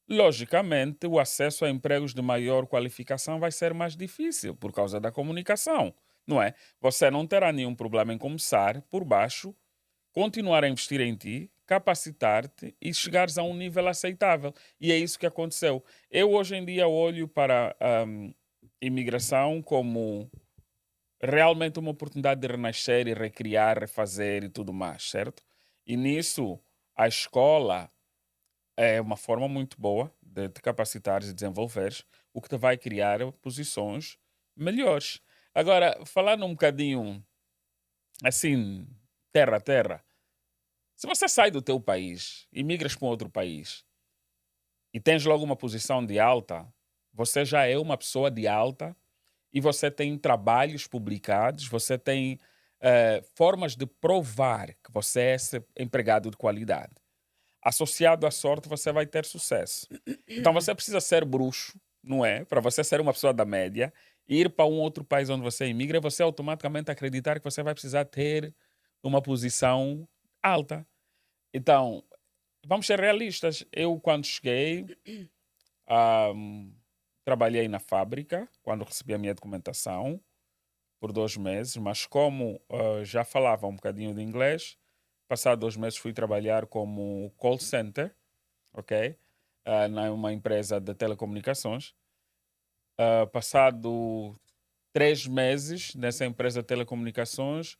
Speaker 2: logicamente, o acesso a empregos de maior qualificação vai ser mais difícil por causa da comunicação, não é? Você não terá nenhum problema em começar por baixo, continuar a investir em ti, capacitar-te e chegares a um nível aceitável. E é isso que aconteceu. Eu hoje em dia olho para a imigração como realmente uma oportunidade de renascer e recriar, refazer e tudo mais, certo? E nisso, a escola é uma forma muito boa de te capacitares e desenvolveres, o que te vai criar posições melhores. Agora, falando um bocadinho assim, terra a terra, se você sai do teu país e migras para um outro país e tens logo uma posição de alta, você já é uma pessoa de alta e você tem trabalhos publicados, você tem formas de provar que você é esse empregado de qualidade. associado à sorte, você vai ter sucesso. Então você precisa ser bruxo, não é? Para você ser uma pessoa da média, ir para um outro país onde você imigra, você automaticamente acreditar que você vai precisar ter uma posição alta. Então, vamos ser realistas. Eu, quando cheguei, ahm, trabalhei na fábrica, quando recebi a minha documentação, por 2 meses, mas como já falava um bocadinho de inglês, passado 2 meses fui trabalhar como call center, ok? Numa empresa de telecomunicações. Passado 3 meses nessa empresa de telecomunicações,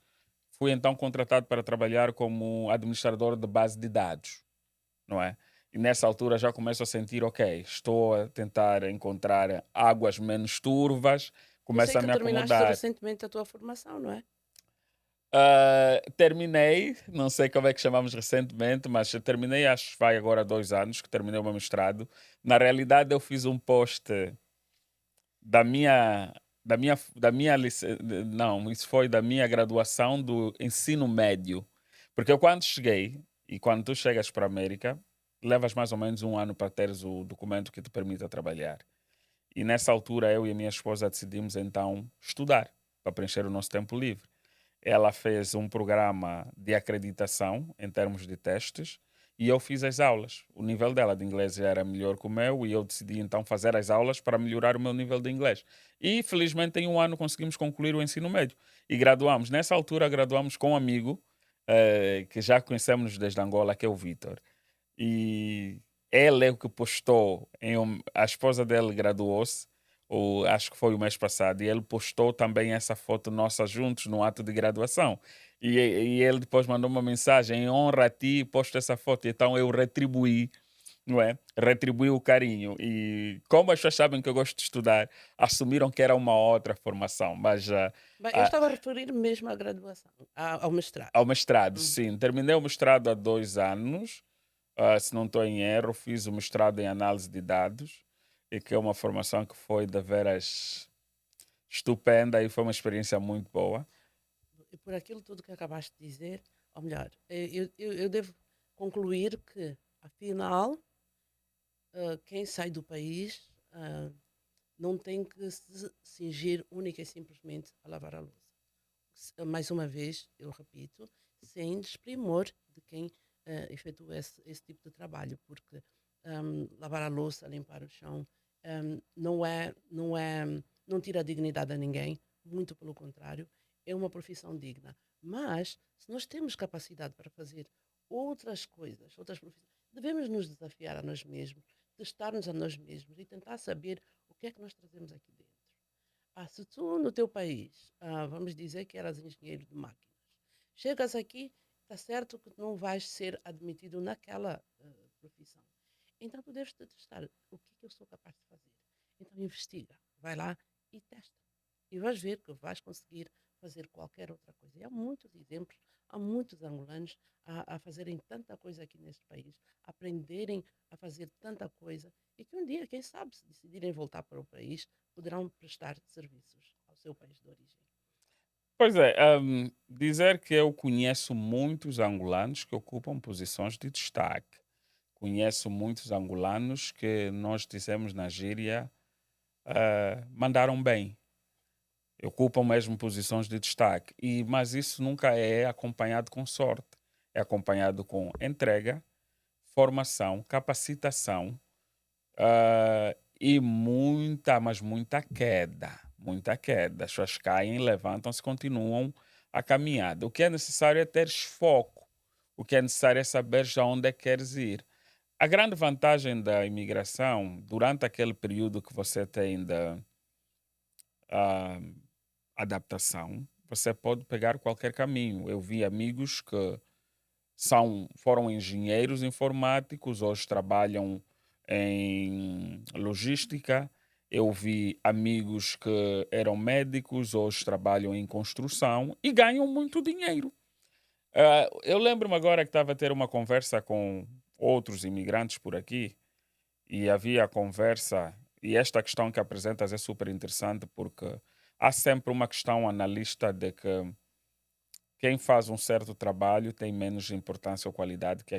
Speaker 2: fui então contratado para trabalhar como administrador de base de dados, não é? E nessa altura já começo a sentir, ok, estou a tentar encontrar águas menos turvas,
Speaker 1: Eu sei
Speaker 2: começo a
Speaker 1: que
Speaker 2: me
Speaker 1: terminaste
Speaker 2: acomodar.
Speaker 1: recentemente a tua formação, não é?
Speaker 2: Terminei, não sei como é que chamamos recentemente, mas eu terminei, acho que vai agora 2 anos que terminei o meu mestrado. Na realidade, eu fiz um post da minha, não, isso foi da minha graduação do ensino médio. Porque eu quando cheguei, e quando tu chegas para a América, levas mais ou menos um ano para teres o documento que te permita trabalhar. E nessa altura, eu e a minha esposa decidimos então estudar, para preencher o nosso tempo livre. Ela fez um programa de acreditação em termos de testes e eu fiz as aulas. O nível dela de inglês já era melhor que o meu e eu decidi então fazer as aulas para melhorar o meu nível de inglês. E felizmente em um ano conseguimos concluir o ensino médio e graduamos. Nessa altura graduamos com um amigo que já conhecemos desde Angola, que é o Vitor. E ele é o que postou, a esposa dele graduou-se, acho que foi o mês passado, e ele postou também essa foto nossa juntos no ato de graduação. E ele depois mandou uma mensagem em honra a ti, posto essa foto. Então eu retribuí, não é? Retribuí o carinho. E como as pessoas sabem que eu gosto de estudar, assumiram que era uma outra formação, mas
Speaker 1: Bem, eu
Speaker 2: ah,
Speaker 1: estava a referir mesmo à graduação, ao mestrado.
Speaker 2: ao mestrado,
Speaker 1: Uhum.
Speaker 2: sim. Terminei o mestrado há 2 anos. Se não estou em erro, fiz o mestrado em análise de dados, e que é uma formação que foi de veras estupenda e foi uma experiência muito boa.
Speaker 1: E por aquilo tudo que acabaste de dizer, ou melhor, eu devo concluir que, afinal, quem sai do país não tem que se cingir única e simplesmente a lavar a louça. Mais uma vez, eu repito, sem desprimor de quem efetua esse tipo de trabalho, porque lavar a louça, limpar o chão, não tira a dignidade a ninguém, muito pelo contrário, é uma profissão digna. Mas, se nós temos capacidade para fazer outras coisas, outras profissões, devemos nos desafiar a nós mesmos, testar-nos a nós mesmos e tentar saber o que é que nós trazemos aqui dentro. Se tu no teu país, vamos dizer que eras engenheiro de máquinas, chegas aqui, está certo que não vais ser admitido naquela profissão. Então tu deves te testar o que é que eu sou capaz de fazer. Então investiga, vai lá e testa. E vais ver que vais conseguir fazer qualquer outra coisa. E há muitos exemplos, há muitos angolanos a fazerem tanta coisa aqui neste país, a aprenderem a fazer tanta coisa, e que um dia, quem sabe, se decidirem voltar para o país, poderão prestar serviços ao seu país de origem.
Speaker 2: Pois é, dizer que eu conheço muitos angolanos que ocupam posições de destaque. Conheço muitos angolanos que nós dissemos na gíria mandaram bem, ocupam mesmo posições de destaque. Mas isso nunca é acompanhado com sorte, é acompanhado com entrega, formação, capacitação e muita, mas muita queda. Muita queda. As pessoas caem, levantam-se, continuam a caminhada. O que é necessário é ter foco. O que é necessário é saber já onde é que queres ir. A grande vantagem da imigração, durante aquele período que você tem da ah, adaptação, você pode pegar qualquer caminho. Eu vi amigos que foram engenheiros informáticos, hoje trabalham em logística. Eu vi amigos que eram médicos, hoje trabalham em construção e ganham muito dinheiro. Eu lembro-me agora que estava a ter uma conversa com outros imigrantes por aqui e havia a conversa, e esta questão que apresentas é super interessante porque há sempre uma questão analista de que quem faz um certo trabalho tem menos importância ou qualidade que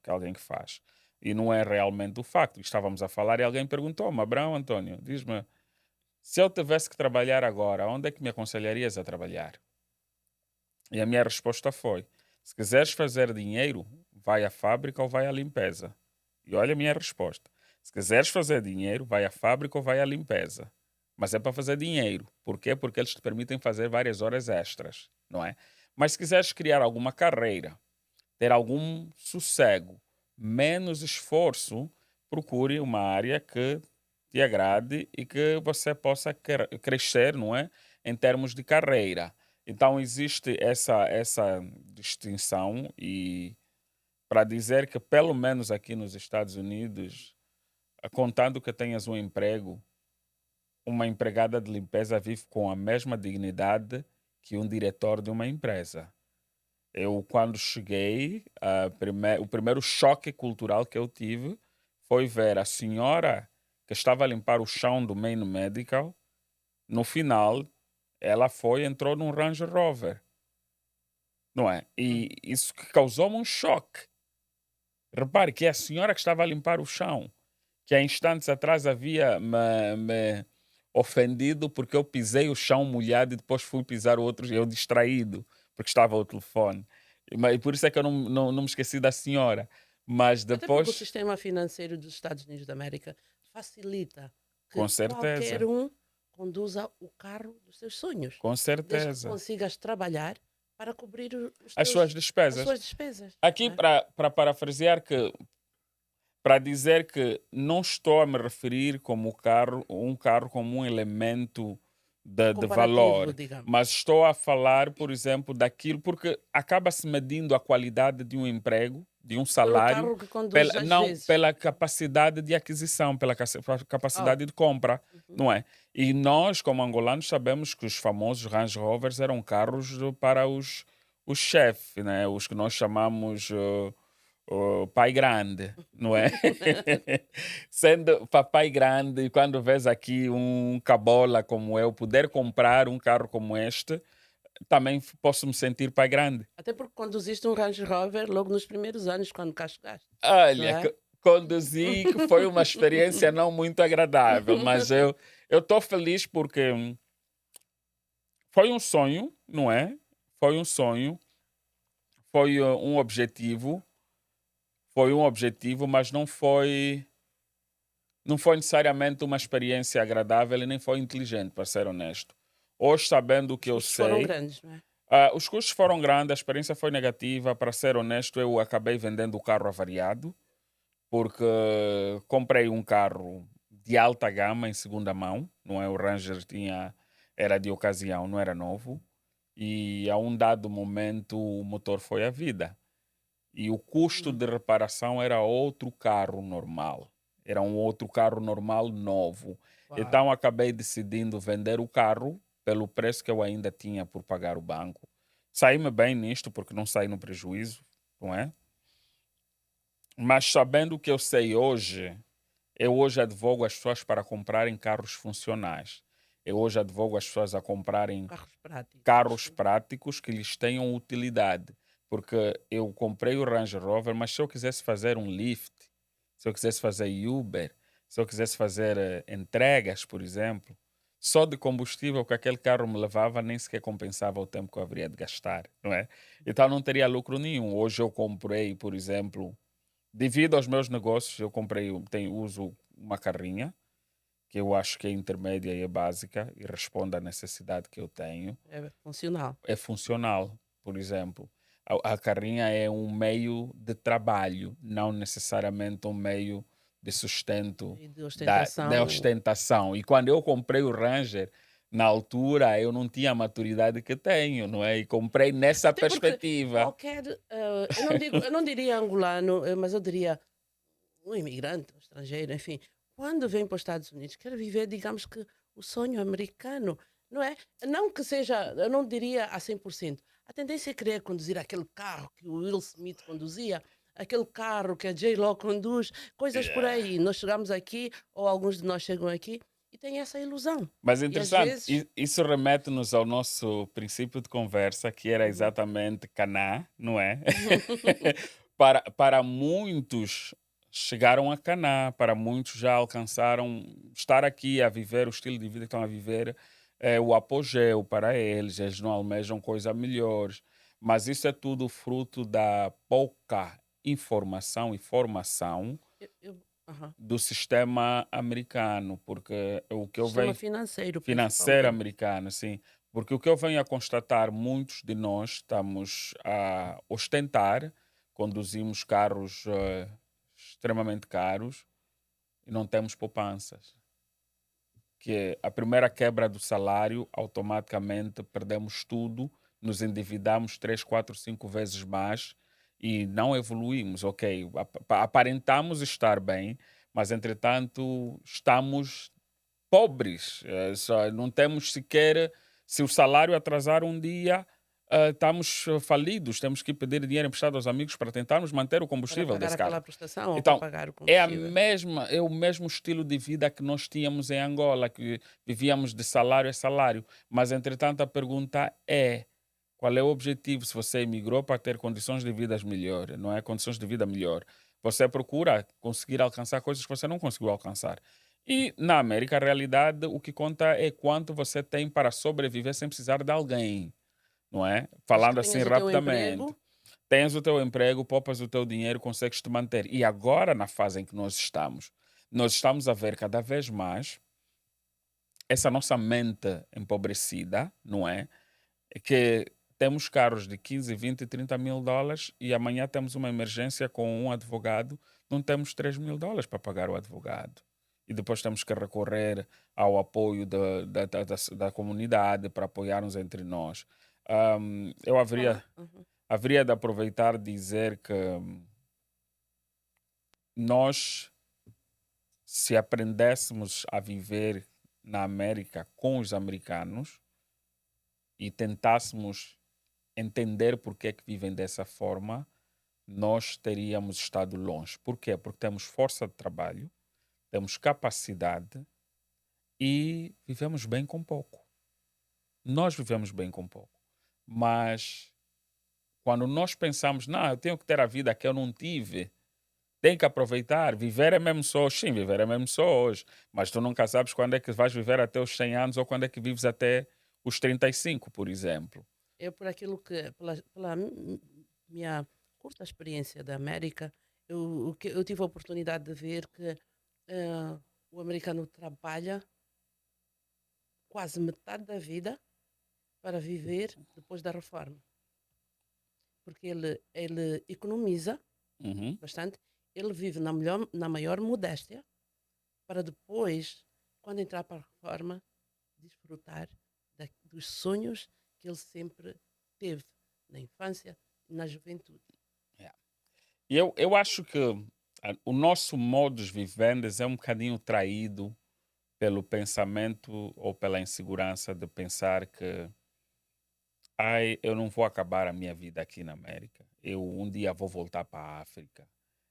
Speaker 2: alguém que faz. E não é realmente o facto. Estávamos a falar e alguém perguntou-me, Abraão Antônio, diz-me, se eu tivesse que trabalhar agora, onde é que me aconselharias a trabalhar? E a minha resposta foi, se quiseres fazer dinheiro, vai à fábrica ou vai à limpeza. E olha a minha resposta. Se quiseres fazer dinheiro, vai à fábrica ou vai à limpeza. Mas é para fazer dinheiro. Por quê? Porque eles te permitem fazer várias horas extras, não é? Mas se quiseres criar alguma carreira, ter algum sossego, menos esforço, procure uma área que te agrade e que você possa crescer, não é? Em termos de carreira. Então existe essa distinção e para dizer que pelo menos aqui nos Estados Unidos, contando que tenhas um emprego, uma empregada de limpeza vive com a mesma dignidade que um diretor de uma empresa. Eu, quando cheguei, o primeiro choque cultural que eu tive foi ver a senhora que estava a limpar o chão do Main Medical. No final, ela entrou num Range Rover, não é? E isso que causou-me um choque. Repare que é a senhora que estava a limpar o chão, que há instantes atrás havia me ofendido porque eu pisei o chão molhado e depois fui pisar o outro, eu distraído, porque estava o telefone. E por isso é que eu não me esqueci da senhora. Mas
Speaker 1: Até porque o
Speaker 2: depois,
Speaker 1: sistema financeiro dos Estados Unidos da América facilita que
Speaker 2: com
Speaker 1: qualquer
Speaker 2: certeza,
Speaker 1: um conduza o carro dos seus sonhos,
Speaker 2: com
Speaker 1: desde que
Speaker 2: certeza.
Speaker 1: consigas trabalhar para cobrir
Speaker 2: As suas
Speaker 1: as
Speaker 2: despesas.
Speaker 1: suas despesas.
Speaker 2: Aqui,
Speaker 1: Não é?
Speaker 2: para parafrasear, para dizer que não estou a me referir como um carro como um elemento de
Speaker 1: Comparativo,
Speaker 2: valor,
Speaker 1: digamos.
Speaker 2: mas estou a falar, por exemplo, daquilo, porque acaba-se medindo a qualidade de um emprego, de um
Speaker 1: Pelo
Speaker 2: salário,
Speaker 1: carro que conduzes às
Speaker 2: não
Speaker 1: vezes.
Speaker 2: pela capacidade de aquisição, pela
Speaker 1: Oh,
Speaker 2: capacidade de compra,
Speaker 1: uhum.
Speaker 2: não é? E nós, como angolanos, sabemos que os famosos Range Rovers eram carros para os chefes, né? Os que nós chamamos o pai grande, não é? Sendo papai grande, e quando vês aqui um cabola como eu, poder comprar um carro como este, também posso me sentir pai grande.
Speaker 1: Até porque conduziste um Range Rover logo nos primeiros anos, quando cá chegaste, não
Speaker 2: Olha,
Speaker 1: é?
Speaker 2: conduzi, que foi uma experiência não muito agradável, mas eu estou feliz porque foi um sonho, não é? Foi um sonho, foi um objetivo, mas não foi necessariamente uma experiência agradável e nem foi inteligente, para ser honesto. Hoje, sabendo o
Speaker 1: Os
Speaker 2: que eu
Speaker 1: custos foram
Speaker 2: sei,
Speaker 1: grandes, não é?
Speaker 2: os custos foram grandes, a experiência foi negativa. Para ser honesto, eu acabei vendendo o carro avariado, porque comprei um carro de alta gama em segunda mão, não é? O Ranger era de ocasião, não era novo, e a um dado momento o motor foi à vida. E o custo
Speaker 1: Hum,
Speaker 2: de reparação era outro carro normal. Era um outro carro normal novo.
Speaker 1: Uau.
Speaker 2: Então acabei decidindo vender o carro pelo preço que eu ainda tinha por pagar o banco. Saí-me bem nisto porque não saí no prejuízo, não é? Mas sabendo o que eu sei hoje, eu hoje advogo as pessoas para comprarem carros funcionais. Eu hoje advogo as pessoas a comprarem
Speaker 1: Carros práticos.
Speaker 2: carros práticos que lhes tenham utilidade. Porque eu comprei o Range Rover, mas se eu quisesse fazer um Lyft, se eu quisesse fazer Uber, se eu quisesse fazer entregas, por exemplo, só de combustível que aquele carro me levava nem sequer compensava o tempo que eu haveria de gastar, não é? Então não teria lucro nenhum. Hoje eu comprei, por exemplo, devido aos meus negócios, eu comprei, uso uma carrinha que eu acho que é intermédia e é básica e responde à necessidade que eu tenho.
Speaker 1: É funcional.
Speaker 2: É funcional, por exemplo. A carrinha é um meio de trabalho, não necessariamente um meio de sustento
Speaker 1: E de
Speaker 2: da
Speaker 1: ostentação.
Speaker 2: ostentação. E quando eu comprei o Ranger, na altura eu não tinha a maturidade que tenho, não é? E comprei nessa
Speaker 1: Até porque
Speaker 2: perspectiva.
Speaker 1: qualquer, eu não diria angolano, mas eu diria um imigrante, um estrangeiro, enfim, quando vem para os Estados Unidos, quer viver, digamos que, o sonho americano, não é? Não que seja, eu não diria a 100%. A tendência é querer conduzir aquele carro que o Will Smith conduzia, aquele carro que a J-Lo conduz, coisas por
Speaker 2: Yeah.
Speaker 1: aí. Nós chegamos aqui, ou alguns de nós chegam aqui, e têm essa ilusão.
Speaker 2: Mas é
Speaker 1: E às
Speaker 2: interessante,
Speaker 1: vezes.
Speaker 2: isso remete-nos ao nosso princípio de conversa, que era
Speaker 1: Uhum,
Speaker 2: exatamente Caná, não é?
Speaker 1: uhum,
Speaker 2: Para muitos chegaram a Caná, para muitos já alcançaram estar aqui a viver o estilo de vida que estão a viver, é o apogeu para eles não almejam coisas melhores. Mas isso é tudo fruto da pouca informação e formação
Speaker 1: aham.
Speaker 2: do sistema americano, porque o que eu
Speaker 1: Sistema
Speaker 2: venho
Speaker 1: financeiro,
Speaker 2: financeiro
Speaker 1: principalmente.
Speaker 2: americano, sim. Porque o que eu venho a constatar, muitos de nós estamos a ostentar, conduzimos carros extremamente caros e não temos poupanças. Que é a primeira quebra do salário, automaticamente perdemos tudo, nos endividamos 3, 4, 5 vezes mais e não evoluímos. Ok, aparentamos estar bem, mas entretanto estamos pobres, não temos sequer, se o salário atrasar um dia, estamos falidos, temos que pedir dinheiro emprestado aos amigos para tentarmos manter o
Speaker 1: Para
Speaker 2: combustível
Speaker 1: pagar
Speaker 2: desse carro.
Speaker 1: aquela prestação ou para
Speaker 2: Então,
Speaker 1: pagar o
Speaker 2: é a
Speaker 1: combustível.
Speaker 2: mesma, é o mesmo estilo de vida que nós tínhamos em Angola, que vivíamos de salário a salário, mas entretanto a pergunta é, qual é o objetivo se você emigrou para ter condições de vida melhores, não é? Condições de vida melhor. Você procura conseguir alcançar coisas que você não conseguiu alcançar. E na América, a realidade, o que conta é quanto você tem para sobreviver sem precisar de alguém, não é?
Speaker 1: Desde que
Speaker 2: Falando assim
Speaker 1: tenhas o teu emprego.
Speaker 2: rapidamente. Tens o teu emprego, poupas o teu dinheiro, consegues te manter. E agora, na fase em que nós estamos a ver cada vez mais essa nossa mente empobrecida, não é? Que temos carros de 15, 20, 30 mil dólares e amanhã temos uma emergência com um advogado, não temos 3 mil dólares para pagar o advogado. E depois temos que recorrer ao apoio da comunidade para apoiarmos entre nós. Eu
Speaker 1: Uhum.
Speaker 2: haveria de aproveitar e dizer que nós, se aprendéssemos a viver na América com os americanos e tentássemos entender porque é que vivem dessa forma, nós teríamos estado longe. Por quê? Porque temos força de trabalho, temos capacidade e vivemos bem com pouco. Nós vivemos bem com pouco. Mas quando nós pensamos, não, eu tenho que ter a vida que eu não tive, tem que aproveitar, viver é mesmo só hoje. Sim, viver é mesmo só hoje. Mas tu nunca sabes quando é que vais viver até os 100 anos ou quando é que vives até os 35, por exemplo.
Speaker 1: Eu, por aquilo que, minha curta experiência da América, eu tive a oportunidade de ver que o americano trabalha quase metade da vida para viver depois da reforma. Porque ele economiza
Speaker 2: Uhum.
Speaker 1: bastante, ele vive na maior modéstia, para depois, quando entrar para a reforma, desfrutar dos sonhos que ele sempre teve na infância e na juventude.
Speaker 2: Yeah. E eu acho que o nosso modus vivendi é um bocadinho traído pelo pensamento ou pela insegurança de pensar que ai, eu não vou acabar a minha vida aqui na América. Eu um dia vou voltar para a África.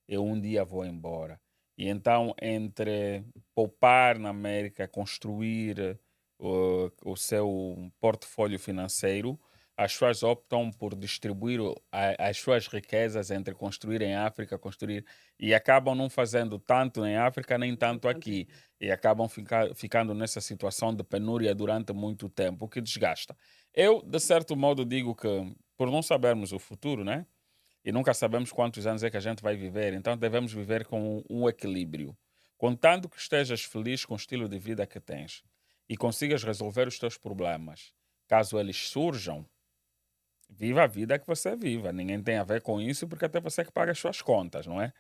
Speaker 2: Eu um dia vou embora. E então, entre poupar na América, construir o seu portfólio financeiro, as pessoas optam por distribuir as suas riquezas entre construir em África, construir, e acabam não fazendo tanto em África, nem
Speaker 1: Nem
Speaker 2: tanto
Speaker 1: tanto
Speaker 2: aqui.
Speaker 1: aqui.
Speaker 2: E acabam ficando nessa situação de penúria durante muito tempo, o que desgasta. Eu, de certo modo, digo que, por não sabermos o futuro, né? E nunca sabemos quantos anos é que a gente vai viver, então devemos viver com um equilíbrio. Contanto que estejas feliz com o estilo de vida que tens e consigas resolver os teus problemas, caso eles surjam, viva a vida que você viva. Ninguém tem a ver com isso, porque até você que paga as suas contas, não é?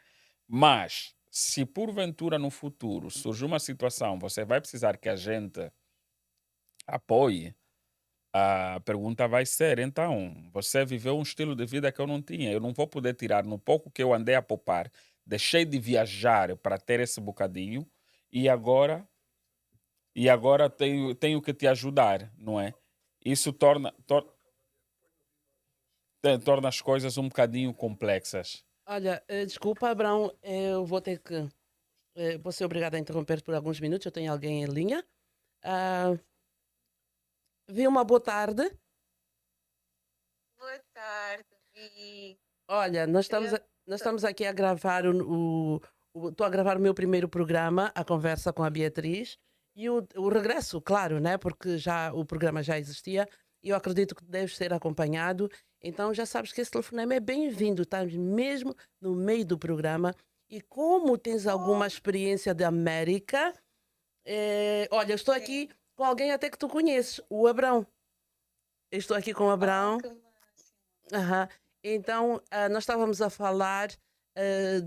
Speaker 2: Mas, se porventura no futuro surge uma situação, você vai precisar que a gente apoie. A pergunta vai ser, então, você viveu um estilo de vida que eu não tinha. Eu não vou poder tirar no pouco que eu andei a poupar. Deixei de viajar para ter esse bocadinho e agora tenho que te ajudar, não é? Isso torna as coisas um bocadinho complexas.
Speaker 1: Olha, desculpa, Abraão, eu vou ter que. Vou ser obrigada a interromper por alguns minutos. Eu tenho alguém em linha. Ah, Vilma, boa tarde.
Speaker 3: Boa tarde, Vi.
Speaker 1: Olha,
Speaker 3: Eu
Speaker 1: nós
Speaker 3: tô-
Speaker 1: estamos aqui a gravar estou a gravar o meu primeiro programa, a conversa com a Beatriz, e o regresso, claro, né? Porque já o programa já existia, e eu acredito que deves ser acompanhado. Então já sabes que esse telefonema é bem-vindo, estás mesmo no meio do programa. E como tens alguma
Speaker 3: Oh,
Speaker 1: experiência de América, olha, eu estou aqui
Speaker 3: sim.
Speaker 1: com alguém até que tu conheces, o Abrão. Eu estou aqui com o
Speaker 3: Oh,
Speaker 1: Abrão.
Speaker 3: que máximo.
Speaker 1: Aham. Então, nós estávamos a falar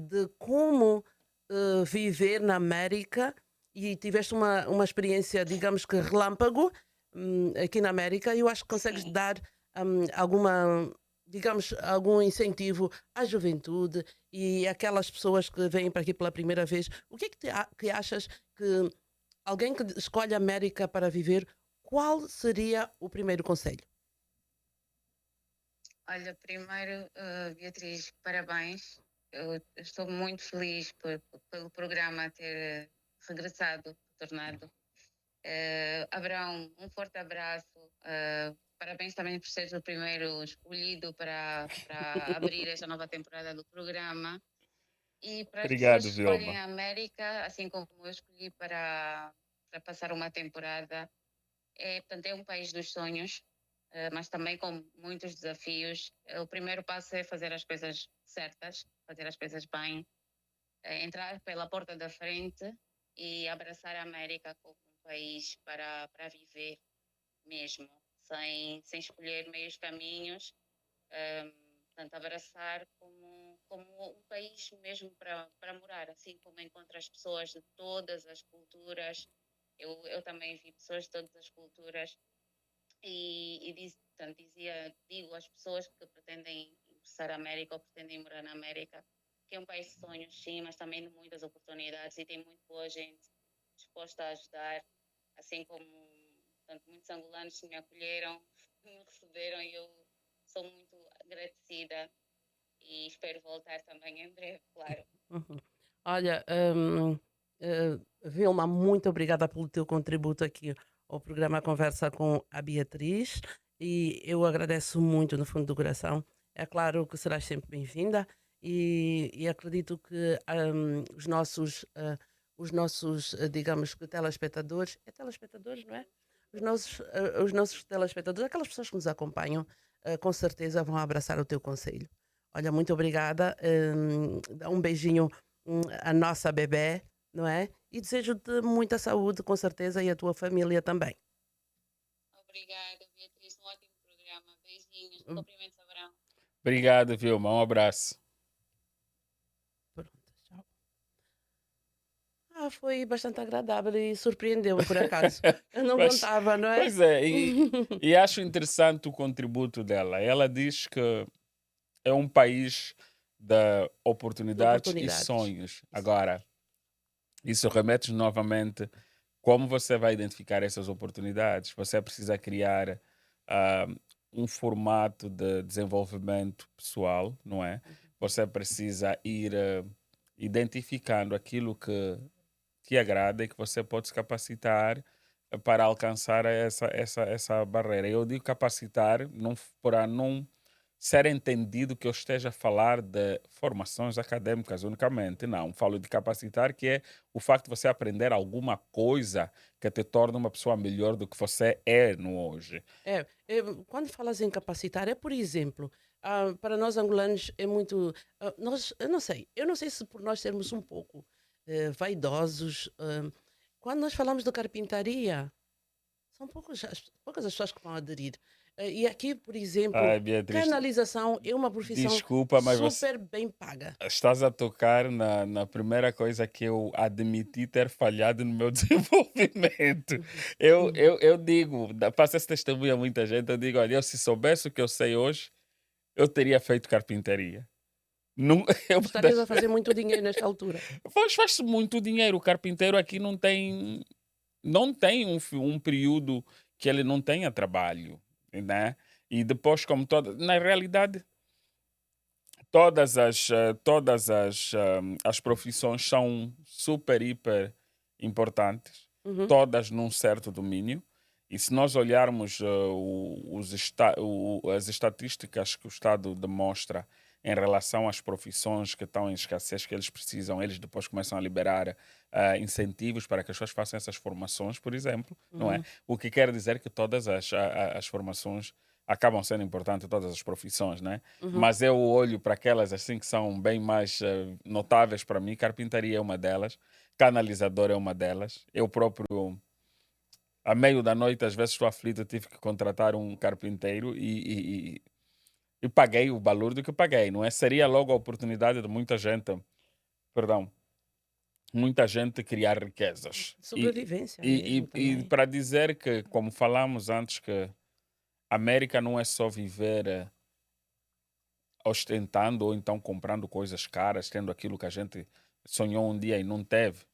Speaker 1: de como viver na América e tiveste uma experiência, digamos que relâmpago, aqui na América, e eu acho que consegues
Speaker 3: Sim.
Speaker 1: dar alguma, digamos, algum incentivo à juventude e aquelas pessoas que vêm para aqui pela primeira vez. O que é que, que achas que alguém que escolhe a América para viver, qual seria o primeiro conselho?
Speaker 3: Olha, primeiro, Beatriz, parabéns. Eu estou muito feliz pelo programa ter regressado, tornado. Abraão, um forte abraço. Parabéns também por seres o primeiro escolhido para abrir esta nova temporada do programa. E para as pessoas
Speaker 2: Obrigado,
Speaker 3: que escolhem
Speaker 2: Vilma.
Speaker 3: a América, assim como eu escolhi para passar uma temporada, portanto, é um país dos sonhos, mas também com muitos desafios. O primeiro passo é fazer as coisas certas, fazer as coisas bem, entrar pela porta da frente e abraçar a América como um país para viver mesmo, sem escolher meios caminhos. Portanto, abraçar como um país mesmo para morar, assim como encontra as pessoas de todas as culturas. Eu também vi pessoas de todas as culturas portanto, digo às pessoas que pretendem ingressar à América ou pretendem morar na América, que é um país de sonhos, sim, mas também de muitas oportunidades e tem muito boa gente disposta a ajudar, assim como portanto, muitos angolanos que me acolheram, me receberam e eu sou muito agradecida e espero voltar também em breve, claro.
Speaker 1: Uhum. Olha, Vilma, muito obrigada pelo teu contributo aqui ao programa Conversa com a Beatriz e eu agradeço muito no fundo do coração. É claro que serás sempre bem-vinda e acredito que os nossos, digamos que telespectadores, é telespectadores, não é? Os nossos telespectadores, aquelas pessoas que nos acompanham, com certeza vão abraçar o teu conselho. Olha, muito obrigada. Dá um beijinho à nossa bebé, não é? E desejo-te muita saúde, com certeza, e a tua família também.
Speaker 3: Obrigada, Beatriz, um ótimo programa. Beijinhos,
Speaker 1: Hum,
Speaker 3: cumprimentos, Abraão.
Speaker 2: Obrigado, Vilma. Um abraço.
Speaker 1: Pronto, tchau. Foi bastante agradável e surpreendeu-me, por acaso. Eu não
Speaker 2: Mas,
Speaker 1: contava, não é?
Speaker 2: pois é, e acho interessante o contributo dela. Ela diz que é um país de
Speaker 1: De
Speaker 2: oportunidades e
Speaker 1: oportunidades.
Speaker 2: sonhos.
Speaker 1: Isso.
Speaker 2: Agora, isso remete novamente como você vai identificar essas oportunidades. Você precisa criar ah, um formato de desenvolvimento pessoal, não é? Você precisa ir identificando aquilo que te agrada e que você pode se capacitar para alcançar essa barreira. Eu digo capacitar não, para não ser entendido que eu esteja a falar de formações acadêmicas unicamente. Não, falo de capacitar, que é o facto de você aprender alguma coisa que te torna uma pessoa melhor do que você é no hoje.
Speaker 1: Quando falas em capacitar, é por exemplo, para nós angolanos é muito. Eu não sei se por nós sermos um pouco vaidosos, quando nós falamos de carpintaria, são poucas as pessoas que vão aderir. E aqui, por exemplo,
Speaker 2: Ai, Beatriz,
Speaker 1: canalização é uma profissão
Speaker 2: desculpa, mas você
Speaker 1: super bem paga.
Speaker 2: estás a tocar na primeira coisa que eu admiti ter falhado no meu desenvolvimento.
Speaker 1: Uhum, uhum.
Speaker 2: Eu digo, passo esse testemunho a muita gente, eu digo, olha, eu se soubesse o que eu sei hoje, eu teria feito carpintaria. Não, é uma
Speaker 1: Estarias
Speaker 2: das...
Speaker 1: a fazer muito dinheiro nesta altura.
Speaker 2: Faz-se muito dinheiro. O carpinteiro aqui não tem um período que ele não tenha trabalho, né? E depois, como toda, na realidade, todas as profissões são super, hiper importantes.
Speaker 1: Uhum.
Speaker 2: todas num certo domínio. E se nós olharmos as estatísticas que o Estado demonstra em relação às profissões que estão em escassez, que eles precisam, eles depois começam a liberar incentivos para que as pessoas façam essas formações, por exemplo, não é?
Speaker 1: Uhum.
Speaker 2: O que quer dizer que todas as formações acabam sendo importantes, todas as profissões, né?
Speaker 1: Uhum.
Speaker 2: Mas eu olho para aquelas assim que são bem mais notáveis para mim. Carpintaria é uma delas, canalizador é uma delas. Eu próprio à meio da noite, às vezes estou aflito, tive que contratar um carpinteiro e paguei o valor do que paguei, não é? Seria logo a oportunidade de muita gente, perdão, muita gente criar riquezas.
Speaker 1: Sobrevivência mesmo
Speaker 2: E
Speaker 1: também.
Speaker 2: para dizer que, como falamos antes, que a América não é só viver ostentando ou então comprando coisas caras, tendo aquilo que a gente sonhou um dia e não teve.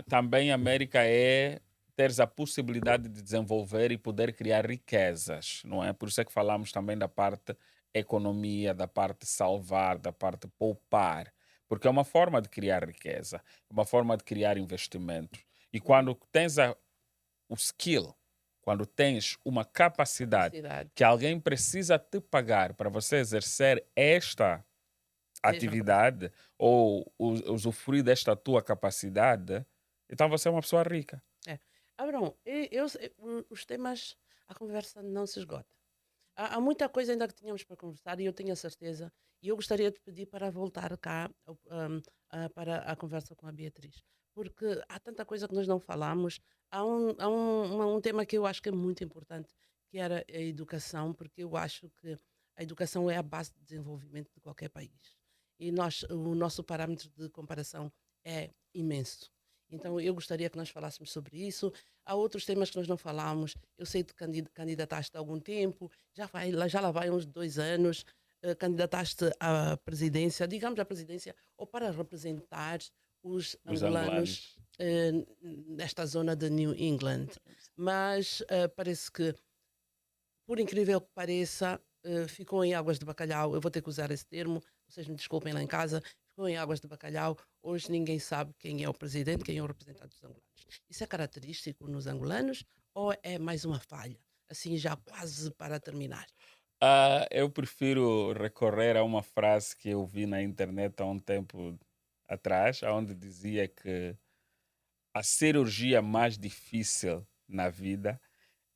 Speaker 2: Também a América é teres a possibilidade de desenvolver e poder criar riquezas, não é? Por isso é que falamos também da parte economia, da parte salvar, da parte poupar, porque é uma forma de criar riqueza, é uma forma de criar investimentos. E
Speaker 1: Uhum.
Speaker 2: quando tens o skill, quando tens uma capacidade
Speaker 1: Capacidade.
Speaker 2: que alguém precisa te pagar para você exercer esta
Speaker 1: É verdade.
Speaker 2: atividade ou usufruir desta tua capacidade, então você é uma pessoa rica.
Speaker 1: É. Abrão, os temas, a conversa não se esgota. Há muita coisa ainda que tínhamos para conversar e eu tenho a certeza, e eu gostaria de pedir para voltar cá para a conversa com a Beatriz, porque há tanta coisa que nós não falamos. Há um tema que eu acho que é muito importante, que era a educação, porque eu acho que a educação é a base de desenvolvimento de qualquer país. E o nosso parâmetro de comparação é imenso. Então, eu gostaria que nós falássemos sobre isso. Há outros temas que nós não falamos. Eu sei que candidataste há algum tempo, já lá vai uns 2 anos, candidataste à presidência, digamos à presidência, ou para representar os
Speaker 2: Os
Speaker 1: angolanos
Speaker 2: angolanos.
Speaker 1: nesta zona de New England. Mas parece que, por incrível que pareça, ficou em águas de bacalhau. Eu vou ter que usar esse termo, vocês me desculpem lá em casa. Ficou em águas de bacalhau. Hoje ninguém sabe quem é o presidente, quem é o representante dos angolanos. Isso é característico nos angolanos ou é mais uma falha? Assim, já quase para terminar.
Speaker 2: Eu prefiro recorrer a uma frase que eu vi na internet há um tempo atrás, onde dizia que a cirurgia mais difícil na vida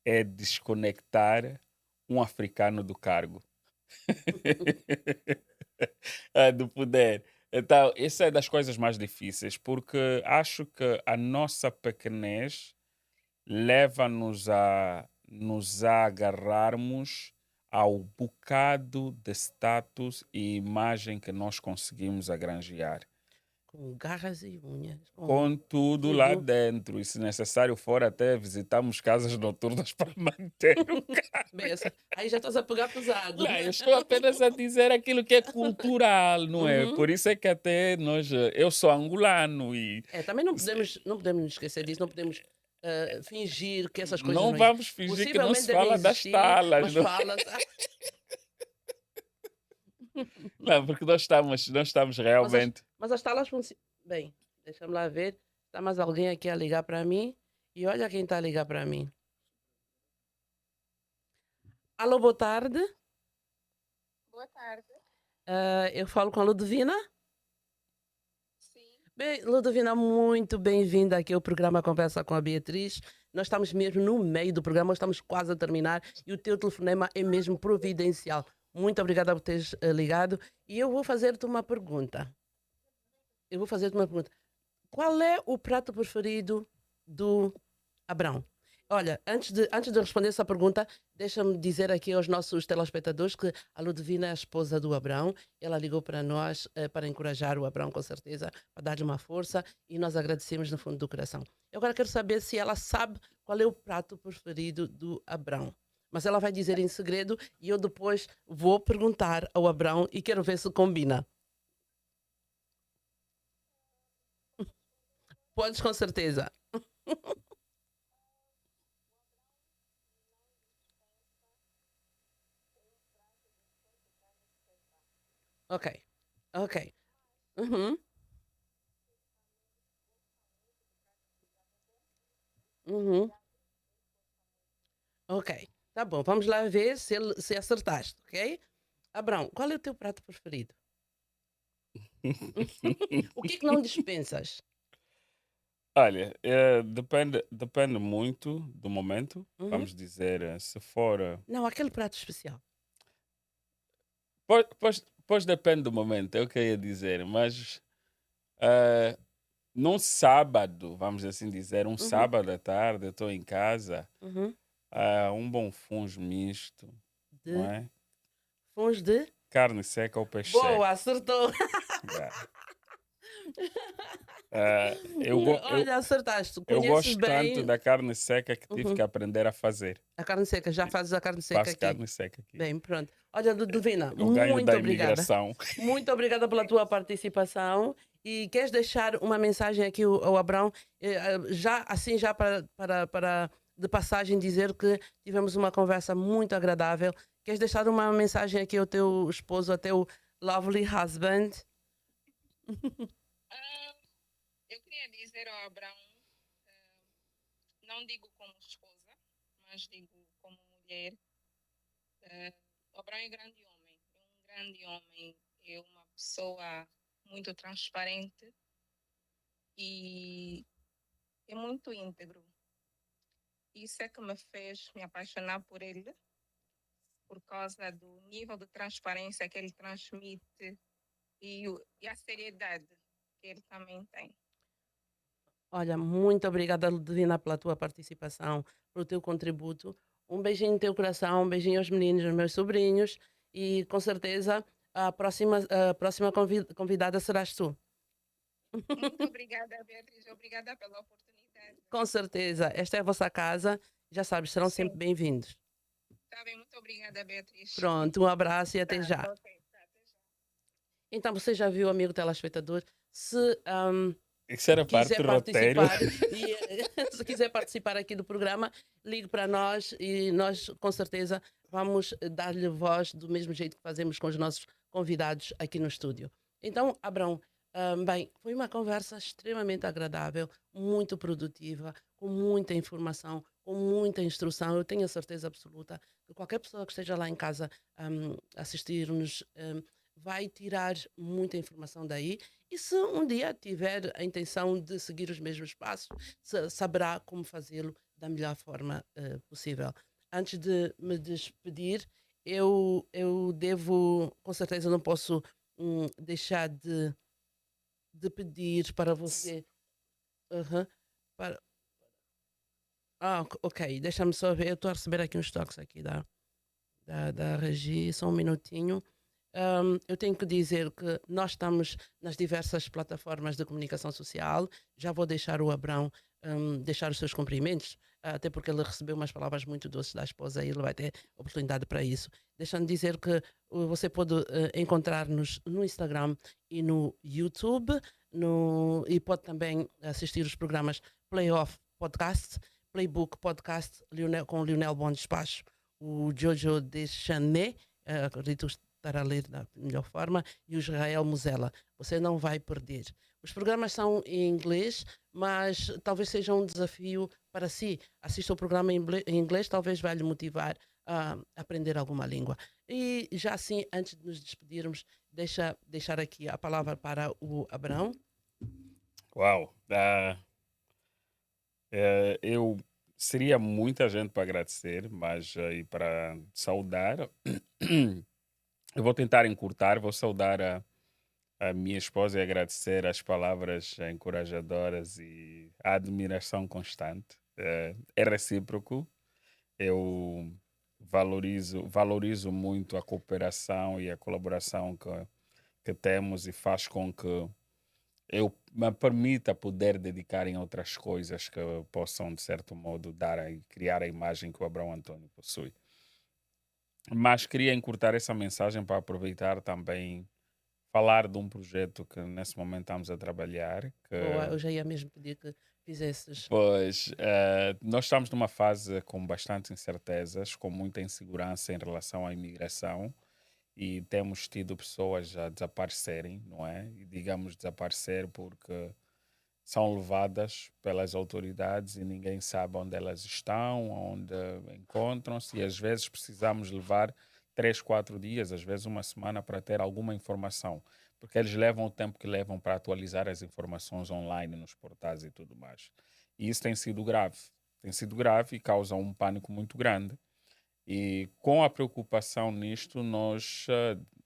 Speaker 2: é desconectar um africano do cargo. Do poder. Então, isso é das coisas mais difíceis, porque acho que a nossa pequenez leva-nos a nos agarrarmos ao bocado de status e imagem que nós conseguimos agranjear.
Speaker 1: Com garras e unhas, com
Speaker 2: Com tudo lá
Speaker 1: tudo.
Speaker 2: dentro, e se necessário for, até visitamos casas noturnas para manter o
Speaker 1: Bem,
Speaker 2: cargo.
Speaker 1: aí já estás a pegar pesado.
Speaker 2: Não, eu estou apenas a dizer aquilo que é cultural, não é?
Speaker 1: Uhum.
Speaker 2: Por isso é que até nós, eu sou angolano e
Speaker 1: Também não podemos nos esquecer disso, não podemos fingir que essas coisas
Speaker 2: não
Speaker 1: não existem.
Speaker 2: vamos fingir que não
Speaker 1: Possivelmente
Speaker 2: se
Speaker 1: devem
Speaker 2: fala das
Speaker 1: existir,
Speaker 2: talas,
Speaker 1: mas
Speaker 2: não,
Speaker 1: fala-se.
Speaker 2: não, porque nós estamos
Speaker 1: Mas as,
Speaker 2: realmente.
Speaker 1: mas as talas funcionam. Bem, deixa-me lá ver. Está mais alguém aqui a ligar para mim? E olha quem está a ligar para mim. Alô, boa tarde.
Speaker 3: Boa tarde.
Speaker 1: Eu falo com a Ludovina.
Speaker 3: Sim.
Speaker 1: Bem, Ludovina, muito bem-vinda aqui ao programa Conversa com a Beatriz. Nós estamos mesmo no meio do programa, estamos quase a terminar e o teu telefonema é mesmo providencial. Muito obrigada por teres ligado. E eu vou fazer-te uma pergunta. Qual é o prato preferido do Abrão? Olha, antes de responder essa pergunta, deixa-me dizer aqui aos nossos telespectadores que a Ludovina é a esposa do Abrão. Ela ligou para nós para encorajar o Abrão, com certeza, para dar-lhe uma força e nós agradecemos no fundo do coração. Eu agora quero saber se ela sabe qual é o prato preferido do Abrão. Mas ela vai dizer em segredo e eu depois vou perguntar ao Abrão e quero ver se combina. Podes, com certeza. Ok, ok. Uhum. Uhum. Ok. Tá bom, vamos lá ver se acertaste, ok? Abrão, qual é o teu prato preferido? O que é que não dispensas?
Speaker 2: Olha, depende muito do momento.
Speaker 1: Uhum.
Speaker 2: Vamos dizer, se for.
Speaker 1: Não, aquele prato especial.
Speaker 2: Pois depende do momento, é o que eu ia dizer, mas eh, num sábado, vamos assim dizer, um
Speaker 1: Uhum.
Speaker 2: sábado à tarde, eu estou em casa,
Speaker 1: Uhum.
Speaker 2: um bom fungo misto, não
Speaker 1: De
Speaker 2: é?
Speaker 1: Fons de.
Speaker 2: Carne seca ou peixe
Speaker 1: Boa,
Speaker 2: seco.
Speaker 1: acertou.
Speaker 2: Yeah. Eu, go-
Speaker 1: Olha, acertaste.
Speaker 2: eu
Speaker 1: Conheces
Speaker 2: gosto tanto
Speaker 1: bem.
Speaker 2: da carne seca que tive que
Speaker 1: Uhum.
Speaker 2: aprender a fazer.
Speaker 1: A carne seca, já
Speaker 2: E
Speaker 1: fazes a carne seca
Speaker 2: faço
Speaker 1: aqui.
Speaker 2: carne seca aqui.
Speaker 1: Bem, pronto. Olha, Ludovina,
Speaker 2: Eu ganho
Speaker 1: muito
Speaker 2: da
Speaker 1: obrigada.
Speaker 2: imigração.
Speaker 1: Muito obrigada pela tua participação. E queres deixar uma mensagem aqui ao Abrão, já assim, já para de passagem dizer que tivemos uma conversa muito agradável. Queres deixar uma mensagem aqui ao teu esposo, ao teu lovely husband?
Speaker 3: Ah, eu queria dizer ao Abraão, não digo como esposa, mas digo como mulher. O Abraão é um grande homem, é uma pessoa muito transparente e é muito íntegro. Isso é que me fez me apaixonar por ele, por causa do nível de transparência que ele transmite e a seriedade que ele também tem.
Speaker 1: Olha, muito obrigada, Ludovina, pela tua participação, pelo teu contributo. Um beijinho no teu coração, um beijinho aos meninos, aos meus sobrinhos. E com certeza a próxima convidada serás tu.
Speaker 3: Muito obrigada, Beatriz. Obrigada pela oportunidade.
Speaker 1: Com certeza. Esta é a vossa casa. Já sabes, serão sempre
Speaker 3: Sim,
Speaker 1: bem-vindos.
Speaker 3: tá bem. Muito obrigada, Beatriz.
Speaker 1: Pronto, um abraço e até
Speaker 3: Tá,
Speaker 1: já.
Speaker 3: ok. Tá, até já.
Speaker 1: Então, você já viu, amigo telespectador? Se
Speaker 2: Isso era parte
Speaker 1: quiser
Speaker 2: do roteiro.
Speaker 1: participar se quiser participar aqui do programa, ligue para nós e nós com certeza vamos dar-lhe voz do mesmo jeito que fazemos com os nossos convidados aqui no estúdio. Então, Abrão, bem, foi uma conversa extremamente agradável, muito produtiva, com muita informação, com muita instrução. Eu tenho a certeza absoluta que qualquer pessoa que esteja lá em casa assistir-nos vai tirar muita informação daí e se um dia tiver a intenção de seguir os mesmos passos, saberá como fazê-lo da melhor forma possível. Antes de me despedir, eu devo, com certeza não posso deixar de pedir para você. Aham, para, ok, deixa-me só ver, eu estou a receber aqui uns toques aqui da Regi, só um minutinho. Eu tenho que dizer que nós estamos nas diversas plataformas de comunicação social. Já vou deixar o Abrão deixar os seus cumprimentos, até porque ele recebeu umas palavras muito doces da esposa e ele vai ter oportunidade para isso. Deixando de dizer que você pode encontrar-nos no Instagram e no YouTube, e pode também assistir os programas Playoff Podcast, Playbook Podcast com o Lionel Bom Despacho, o Jojo Deschanel, acredito estar a ler da melhor forma, e o Israel Musela. Você não vai perder. Os programas são em inglês, mas talvez seja um desafio para si. Assista o programa em inglês, talvez vai lhe motivar a aprender alguma língua. E já assim, antes de nos despedirmos, deixar aqui a palavra para o Abrão.
Speaker 2: Uau! Eu seria muita gente para agradecer, mas e para saudar, eu vou tentar encurtar, vou saudar a minha esposa e agradecer as palavras encorajadoras e a admiração constante. É recíproco. Eu valorizo muito a cooperação e a colaboração que temos e faz com que eu me permita poder dedicar em outras coisas que possam, de certo modo, dar e criar a imagem que o Abraão Antônio possui. Mas queria encurtar essa mensagem para aproveitar também falar de um projeto que nesse momento estamos a trabalhar, que
Speaker 1: Boa, eu já ia mesmo pedir que fizesses.
Speaker 2: pois nós estamos numa fase com bastante incertezas, com muita insegurança em relação à imigração e temos tido pessoas a desaparecerem, não é? E digamos desaparecer porque são levadas pelas autoridades e ninguém sabe onde elas estão, onde encontram-se, e às vezes precisamos levar 3, 4 dias, às vezes uma semana, para ter alguma informação, porque eles levam o tempo que levam para atualizar as informações online nos portais e tudo mais. E isso tem sido grave e causa um pânico muito grande. E com a preocupação nisto,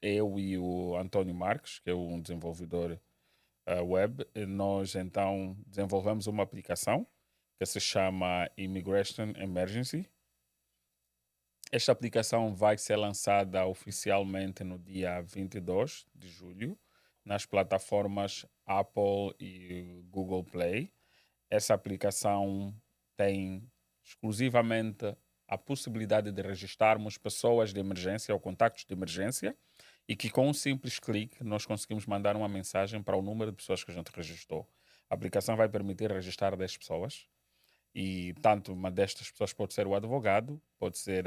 Speaker 2: eu e o António Marques, que é um desenvolvedor web, nós então desenvolvemos uma aplicação que se chama Immigration Emergency. Esta aplicação vai ser lançada oficialmente no dia 22 de julho nas plataformas Apple e Google Play. Essa aplicação tem exclusivamente a possibilidade de registarmos pessoas de emergência ou contactos de emergência e que com um simples clique nós conseguimos mandar uma mensagem para o número de pessoas que a gente registrou. A aplicação vai permitir registrar 10 pessoas e tanto uma destas pessoas pode ser o advogado, pode ser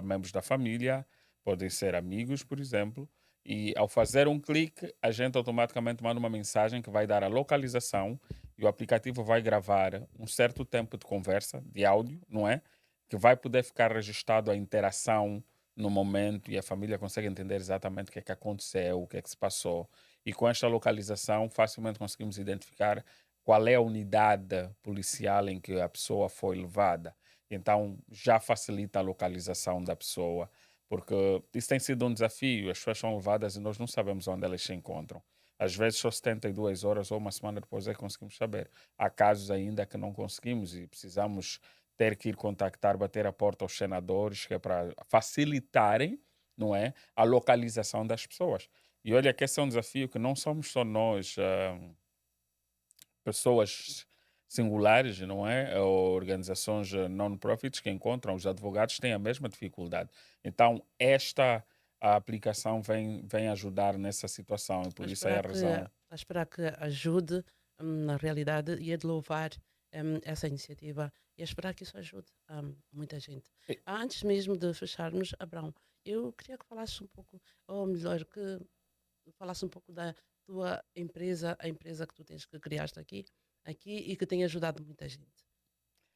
Speaker 2: membros da família, podem ser amigos, por exemplo. E ao fazer um clique, a gente automaticamente manda uma mensagem que vai dar a localização e o aplicativo vai gravar um certo tempo de conversa, de áudio, não é? Que vai poder ficar registrado a interação no momento e a família consegue entender exatamente o que é que aconteceu, o que é que se passou. E com esta localização, facilmente conseguimos identificar qual é a unidade policial em que a pessoa foi levada. Então, já facilita a localização da pessoa, porque isso tem sido um desafio. As pessoas são levadas e nós não sabemos onde elas se encontram. Às vezes, só 72 horas ou uma semana depois é que conseguimos saber. Há casos ainda que não conseguimos e precisamos ter que ir contactar, bater a porta aos senadores, que é para facilitarem, não é, a localização das pessoas. E olha que esse é um desafio que não somos só nós, pessoas singulares, não é? Ou organizações non-profits que encontram, os advogados têm a mesma dificuldade. Então, esta a aplicação vem ajudar nessa situação e
Speaker 1: A
Speaker 2: por isso é
Speaker 1: esperar
Speaker 2: a razão.
Speaker 1: a esperar que ajude, na realidade, e é de louvar essa iniciativa e a esperar que isso ajude muita gente.
Speaker 2: E-
Speaker 1: Antes mesmo de fecharmos, Abrão, eu queria que falasses um pouco, ou melhor, que falasse um pouco da tua empresa, a empresa que tu tens, que criaste aqui e que tem ajudado muita gente.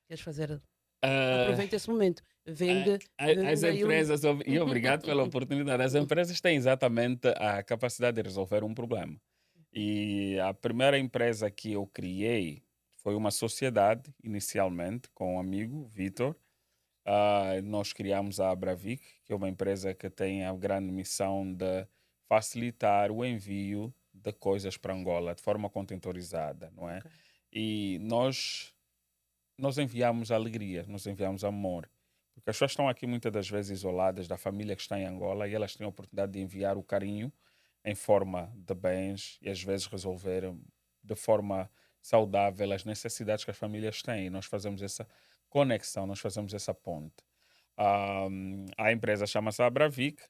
Speaker 1: Queres fazer?
Speaker 2: Ah,
Speaker 1: Aproveita esse momento.
Speaker 2: a- as
Speaker 1: Vende aí um.
Speaker 2: empresas, e obrigado pela oportunidade, as empresas têm exatamente a capacidade de resolver um problema. E a primeira empresa que eu criei foi uma sociedade, inicialmente, com um amigo, Vitor. Nós criamos a Abravic, que é uma empresa que tem a grande missão de facilitar o envio de coisas para Angola de forma contentorizada, não é?
Speaker 1: Ok.
Speaker 2: E nós enviamos alegria, nós enviamos amor. Porque as pessoas estão aqui muitas das vezes isoladas da família que está em Angola e elas têm a oportunidade de enviar o carinho em forma de bens e às vezes resolver de forma saudável as necessidades que as famílias têm. E nós fazemos essa conexão, nós fazemos essa ponte. A empresa chama-se Abravic.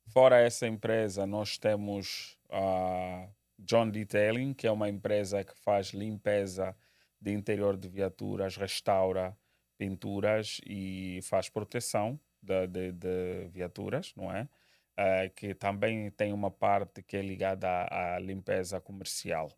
Speaker 2: Fora essa empresa, nós temos a John Detailing, que é uma empresa que faz limpeza de interior de viaturas, restaura pinturas e faz proteção de viaturas, não é? Que também tem uma parte que é ligada à limpeza comercial.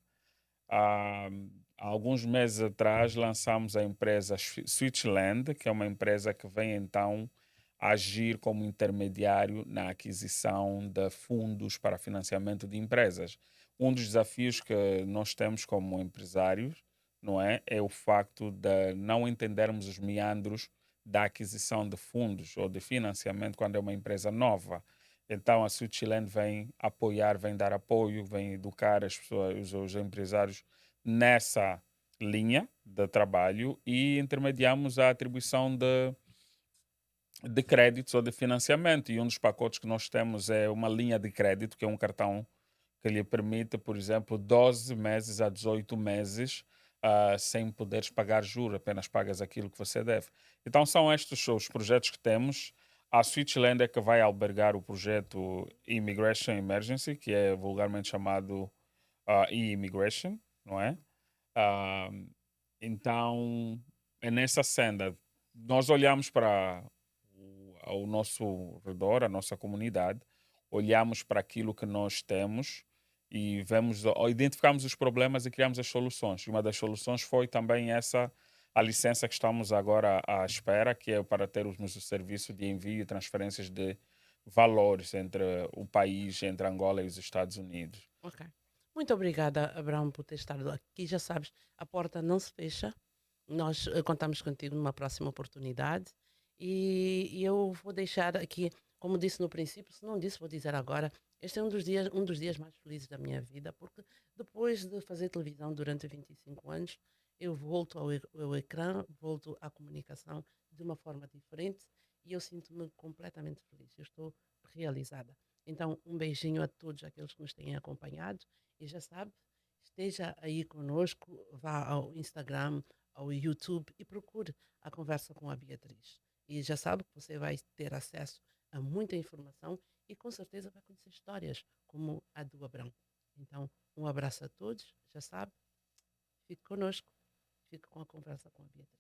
Speaker 2: Há alguns meses atrás lançamos a empresa Switchland, que é uma empresa que vem então agir como intermediário na aquisição de fundos para financiamento de empresas. Um dos desafios que nós temos como empresários, não é, é o facto de não entendermos os meandros da aquisição de fundos ou de financiamento quando é uma empresa nova. Então a Switchland vem apoiar, vem dar apoio, vem educar as pessoas, os empresários nessa linha de trabalho e intermediamos a atribuição de créditos ou de financiamento. E um dos pacotes que nós temos é uma linha de crédito, que é um cartão que lhe permite, por exemplo, 12 meses a 18 meses sem poderes pagar juros, apenas pagas aquilo que você deve. Então são estes os projetos que temos. A Switchland é que vai albergar o projeto Immigration Emergency, que é vulgarmente chamado e-immigration, não é? Ah, então, é nessa senda. Nós olhamos para ao nosso redor, a nossa comunidade, olhamos para aquilo que nós temos e vemos, ou identificamos os problemas e criamos as soluções. E uma das soluções foi também essa, a licença que estamos agora à espera, que é para termos o serviço de envio e transferências de valores entre o país, entre Angola e os Estados Unidos.
Speaker 1: Ok. Muito obrigada, Abraão, por ter estado aqui. Já sabes, a porta não se fecha. Nós contamos contigo numa próxima oportunidade. E eu vou deixar aqui, como disse no princípio, se não disse, vou dizer agora. Este é um dos dias mais felizes da minha vida, porque depois de fazer televisão durante 25 anos, eu volto ao ecrã, volto à comunicação de uma forma diferente e eu sinto-me completamente feliz. Eu estou realizada. Então, um beijinho a todos aqueles que nos têm acompanhado e já sabe, esteja aí conosco, vá ao Instagram, ao YouTube e procure a conversa com a Beatriz. E já sabe que você vai ter acesso a muita informação e com certeza vai conhecer histórias como a do Abrão. Então, um abraço a todos, já sabe, fique conosco, fique com a conversa com a Beatriz.